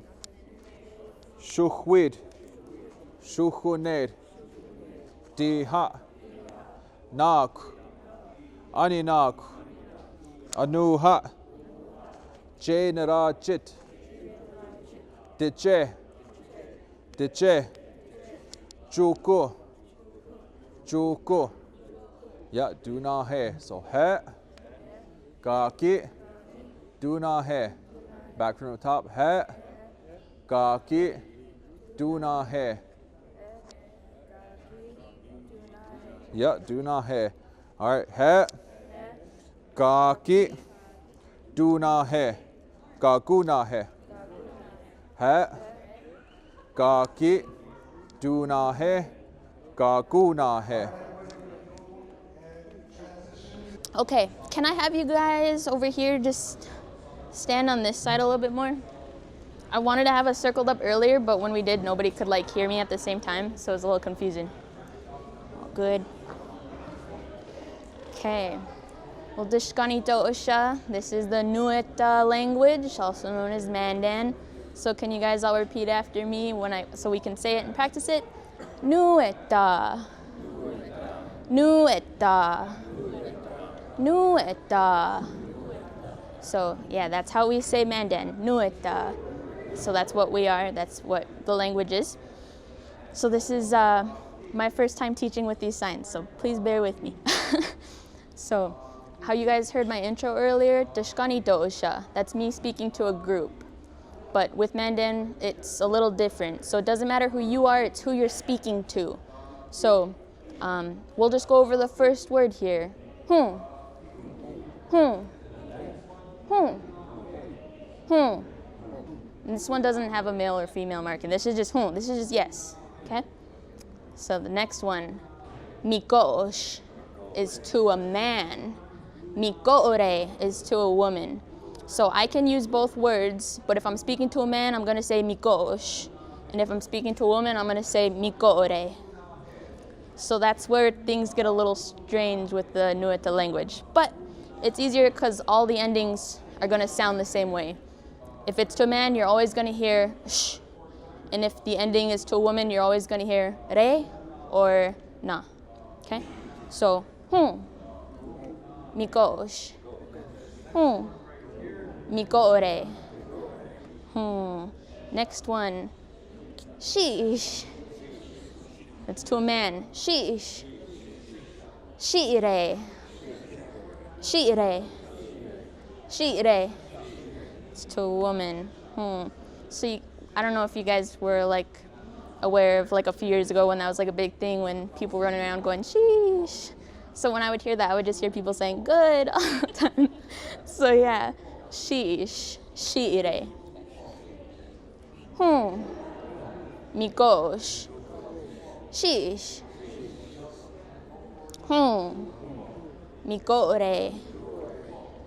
Shuhwid. Shuhuned. Diha. Nak. Aninak. Anuha. Jenarachit. Diche. Diche. Chuku. Chuku. Yeah, do not he. So he. Gaki. Do not he. Back from the top. He. Gaki. Do not he. Yeah, do not he. All right. He. Gaki. Do not he. Gaguna he. He. Gaki. Do not he. Gaguna he. Okay, can I have you guys over here just stand on this side a little bit more? I wanted to have us circled up earlier, but when we did, nobody could like hear me at the same time, so it was a little confusing. All good. Okay. Well, Dishkanito Usha, this is the Nueta language, also known as Mandan. So can you guys all repeat after me so we can say it and practice it? Nueta. Nueta. Nueta. So yeah, that's how we say Mandan. Nueta. So that's what we are. That's what the language is. So this is my first time teaching with these signs. So please bear with me. So how you guys heard my intro earlier, Dashkani Doosha. That's me speaking to a group. But with Mandan, it's a little different. So it doesn't matter who you are, it's who you're speaking to. So we'll just go over the first word here. And this one doesn't have a male or female marking. This is just This is just yes. Okay? So the next one, Mikosh, is to a man. Mikoore is to a woman. So I can use both words, but if I'm speaking to a man, I'm going to say Mikosh. And if I'm speaking to a woman, I'm going to say Mikoore. So that's where things get a little strange with the Nueta language. But it's easier because all the endings are going to sound the same way. If it's to a man, you're always going to hear sh. And if the ending is to a woman, you're always going to hear re or na. Okay? So, Mikosh. Mikoore. Next one. Sheesh. It's to a man. Sheesh. Sheere. Sheere. Sheere. It's to a woman. So I don't know if you guys were like aware of like a few years ago when that was like a big thing when people were running around going sheesh. So when I would hear that, I would just hear people saying good all the time. So yeah, sheesh, sheere. Mikosh. Sheesh. Mikoore.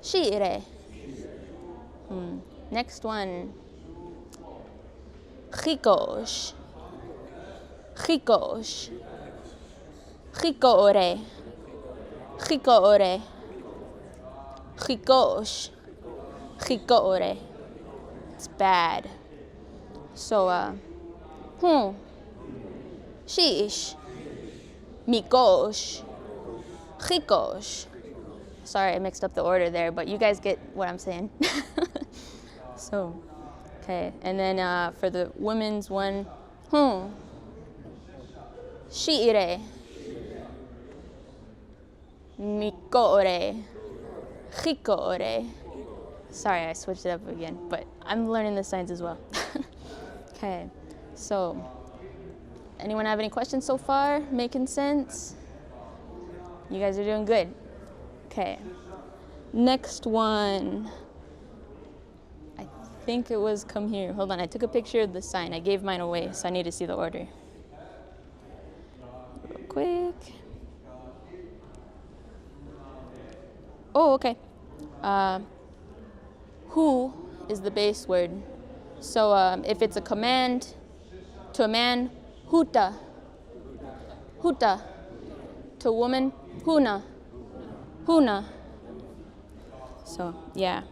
Sheere. Next one. Chikosh. Chikosh. Chikoore. Chikoore. Chikosh. Chikoore. It's bad. So, Sheesh. Mikosh. Chikosh. Sorry, I mixed up the order there, but you guys get what I'm saying. So, okay. And then for the women's one, Shiire. Mikoore. Chikoore. Sorry, I switched it up again, but I'm learning the signs as well. Okay, so anyone have any questions so far? Making sense? You guys are doing good. Okay, next one. I think it was come here. Hold on, I took a picture of the sign. I gave mine away, so I need to see the order. Real quick. Oh, okay. Who is the base word. So if it's a command to a man, huta. Huta. To a woman, huna. Huna. So, yeah.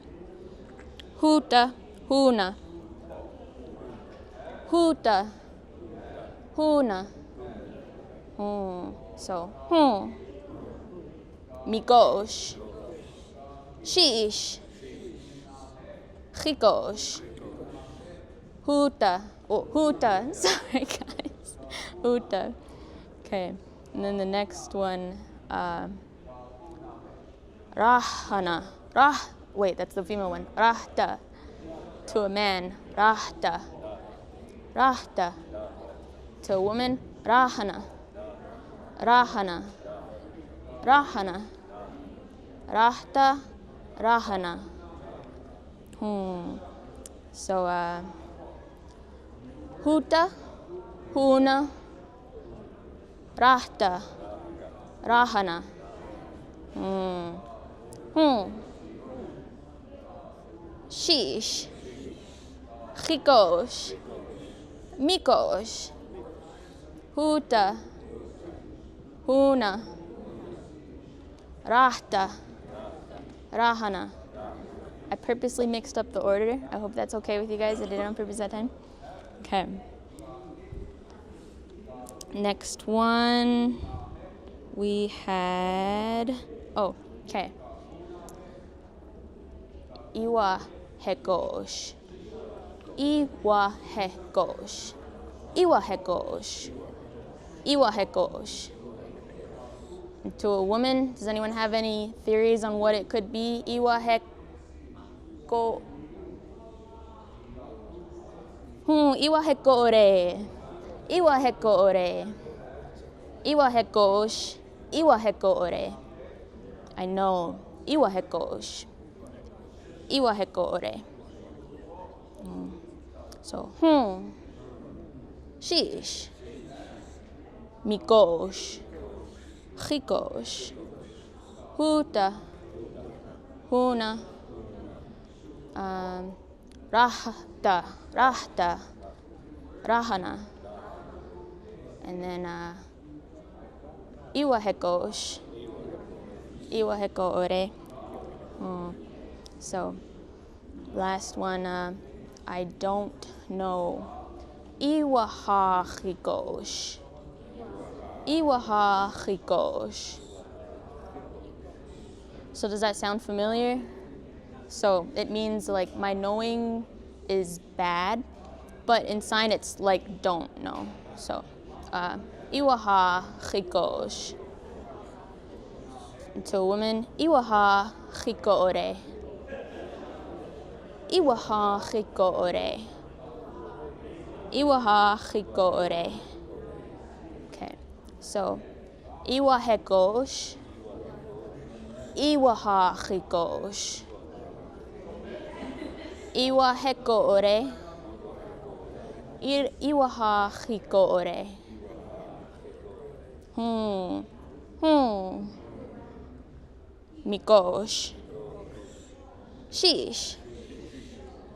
Huta, huna. Huta, huna. So, Mikosh. Sheesh. Chikosh. Huta. Oh, huta. Sorry, guys. Huta. Okay. And then the next one, Rahana. Wait, that's the female one. Rahta. To a man, Rahta. Rahta. To a woman, Rahana. Rahana. Rahana. Rahta. Rahana. So, Huta, Huna, Rahta, Rahana. Sheesh, Chikosh, Mikosh, Huta, Huna, Rahta, Rahana. I purposely mixed up the order. I hope that's okay with you guys. I did it on purpose that time. Okay. Next one, we had, okay. Iwa hekosh. Iwa hekosh. Iwa hekosh. Iwa hekosh. To a woman, does anyone have any theories on what it could be? Iwa heko. Iwa hekoore. Iwa hekoore. Iwa hekosh. Iwa hekoore. I know. Iwa hekosh. Iwa hekoore. So, sheesh. Mikosh. Chikosh. Huta. Huna. Rahta. Rahta. Rahana. And then Iwa hekosh. Iwa hekoore. So, last one, I don't know. Iwa ha chikosh. Iwa ha chikosh. So does that sound familiar? So it means like my knowing is bad, but in sign it's like don't know. So, Iwa ha chikosh. To a woman, Iwa ha chikoore. Iwa ha chikoore. Iwa ha chikoore. Okay, so Iwa hekosh. Iwa ha chikosh. Iwa hekoore. Iwa ha chikoore. Mikosh. Sheesh.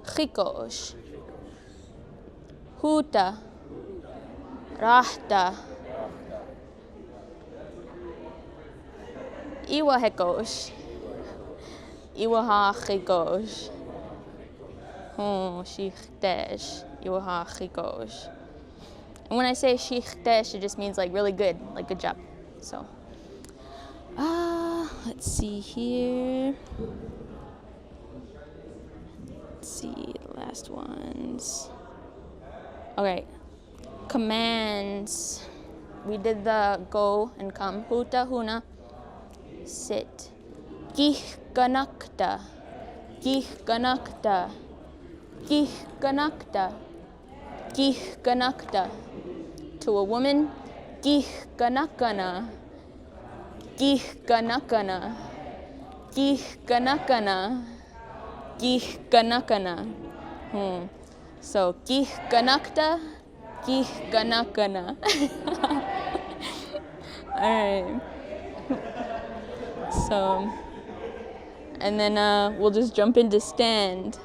Chikosh. Huta. Rahta. Iwahekosh. Iwahachikosh. Shichtesh. Iwahachikosh. And when I say shichtesh, it just means like really good, like good job. So, let's see here. Let's see the last ones. Okay, commands. We did the go and come. Huta, huna. Sit. Gih ganakta. Gih ganakta. Gih ganakta. Gih ganakta. To a woman, gih ganakana. Gih ganakana. Gih ganakana. Gih ganakana. So, gih ganakta, gih ganakana. All right. So, and then we'll just jump into stand.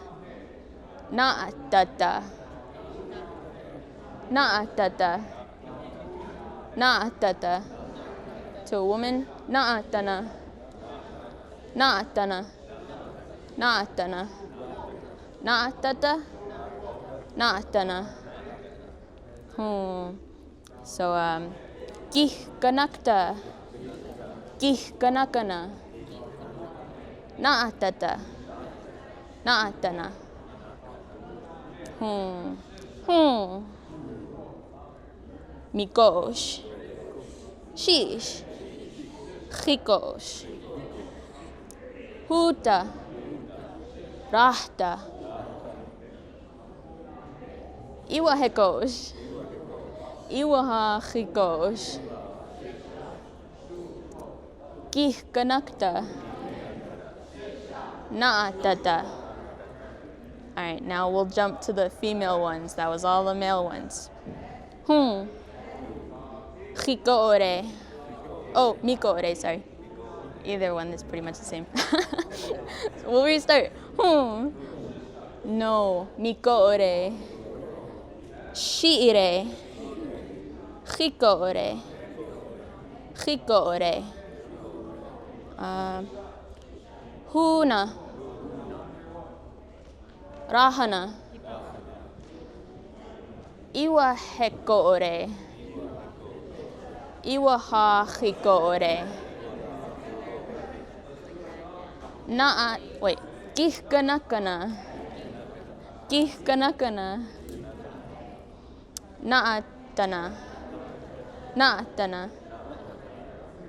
Na'atata. Na'atata. Na'atata. To a woman, na'atana. Na'atana. Na'atana. Na'atata. Na'atana. So, gih ganakta. Gih ganakana. Na'atata. Na'atana. Mikosh. Shish. Chikosh. Huta. Rahta. Iwahekosh. Iwahachikosh. Gih ganakta. Na'atata. All right, now we'll jump to the female ones. That was all the male ones. Chikoore. Oh, mikoore, sorry. Either one is pretty much the same. So we'll restart. No, mikoore. Shiire. Chikoore. Chikoore. Huna. Rahana. Iwahekoore. Iwahachikoore. Wait. Gih ganakana. Gih ganakana. Na'atana. Na'atana.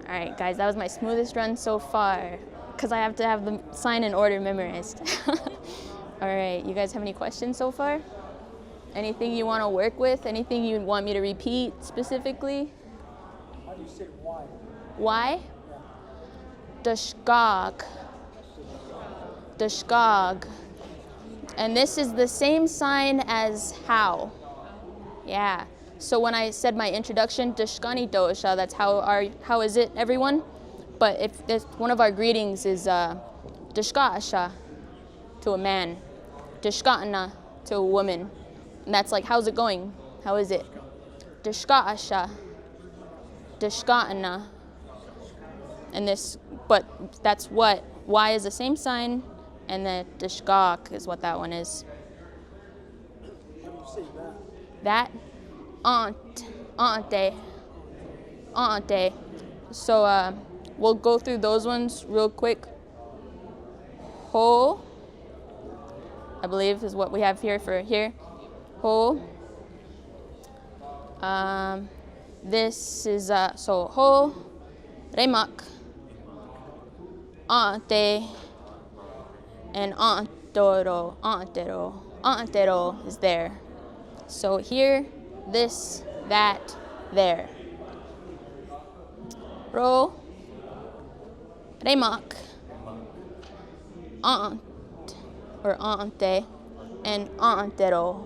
All right, guys, that was my smoothest run so far because I have to have the sign and order memorized. All right, you guys have any questions so far? Anything you want to work with? Anything you want me to repeat specifically? How do you say why? Why? Dashgag. Dashgag. And this is the same sign as how. Yeah. So when I said my introduction, Dashkani dosha, that's how is it, everyone? But if this, one of our greetings is Dashka'asha to a man, Dashka'ana to a woman. And that's like, how's it going? How is it? Dashka'asha. Dashka'ana. And this, but that's what? Y is the same sign, and then Dashgak is what that one is. How do you say That? that? Ante. So we'll go through those ones real quick. Ho, I believe is what we have here for here. Ho. This is so ho, remak, ante, and antero. Antero is there. So here, this, that, there. Ro, remak, ant, or ante, and antero.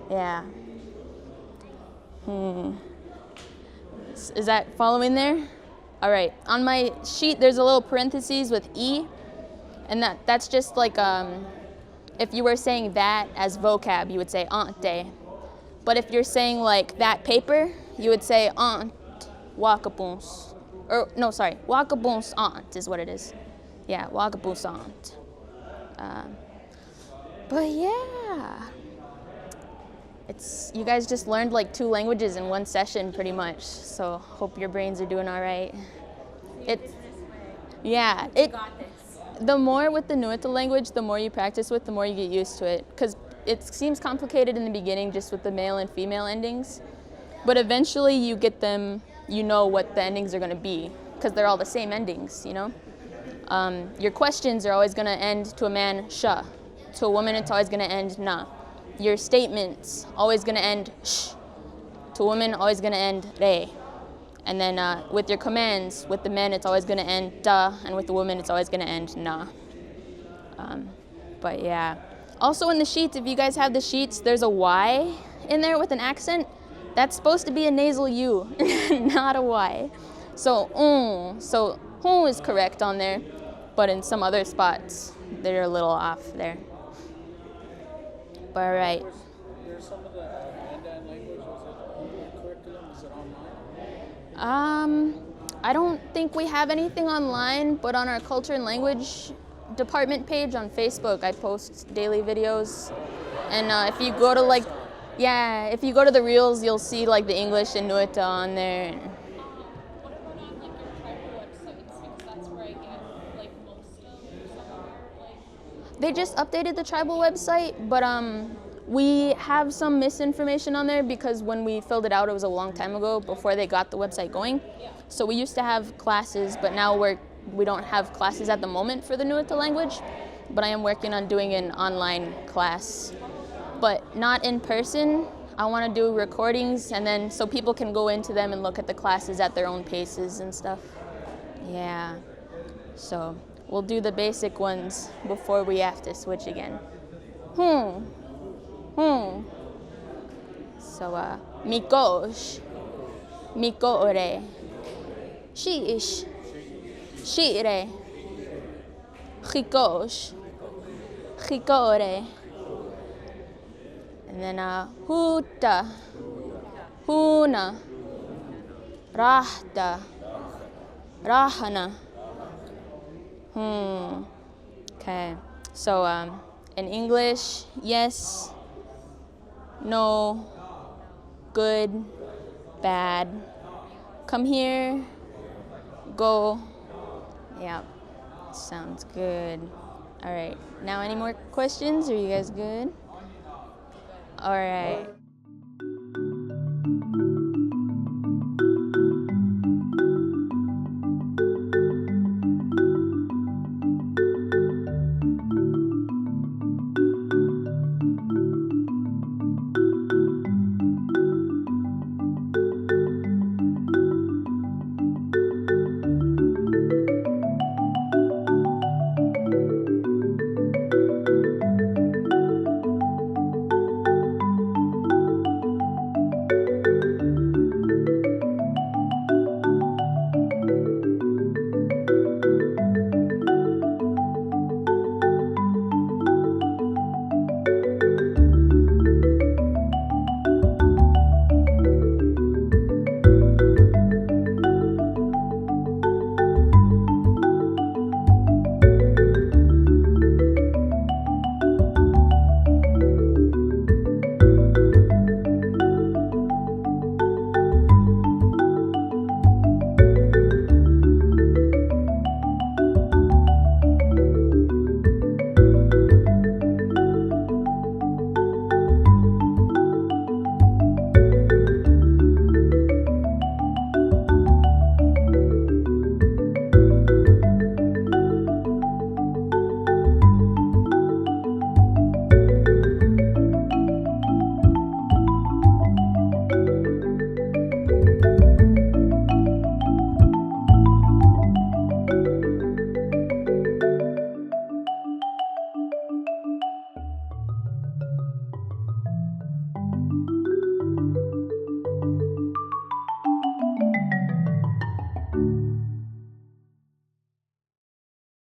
Yeah. Is that following there? All right. On my sheet, there's a little parentheses with E, and that's just like if you were saying that as vocab, you would say ante. But if you're saying like that paper, you would say aunt wakabons. Or no, sorry, wakabons aunt is what it is. Yeah, wakabons aunt. But yeah, you guys just learned like 2 languages in one session pretty much. So hope your brains are doing all right. The more with the Nuita language, the more you practice with, the more you get used to it. Because it seems complicated in the beginning just with the male and female endings. But eventually you get them, you know what the endings are going to be. Because they're all the same endings, you know? Your questions are always going to end to a man, sha. To a woman, it's always going to end, na. Your statements, always going to end, sh. To a woman, always going to end, re. And then with your commands, with the men, it's always going to end da, and with the woman, it's always going to end na. But yeah. Also in the sheets, if you guys have the sheets, there's a Y in there with an accent. That's supposed to be a nasal U, not a Y. So is correct on there, but in some other spots, they're a little off there. But all right. There's some of the Mandan language, curriculum, is it online? I don't think we have anything online, but on our culture and language department page on Facebook, I post daily videos. And if you go to if you go to the reels, you'll see like the English and Nuita on there. What about on like your tribal websites? Because that's where I get like most of some of like. They just updated the tribal website, but we have some misinformation on there because when we filled it out, it was a long time ago before they got the website going. Yeah. So we used to have classes, but now we don't have classes at the moment for the Nuita language, but I am working on doing an online class, but not in person. I want to do recordings and then so people can go into them and look at the classes at their own paces and stuff. Yeah, so we'll do the basic ones before we have to switch again. So, mikosh, mikoore, shiish, shiire, chikosh, chikoore, and then huta, huna, rahta, rahana. Okay, so in English, yes, no, good, bad, come here, go. Yeah, sounds good. All right, now any more questions? Are you guys good? All right.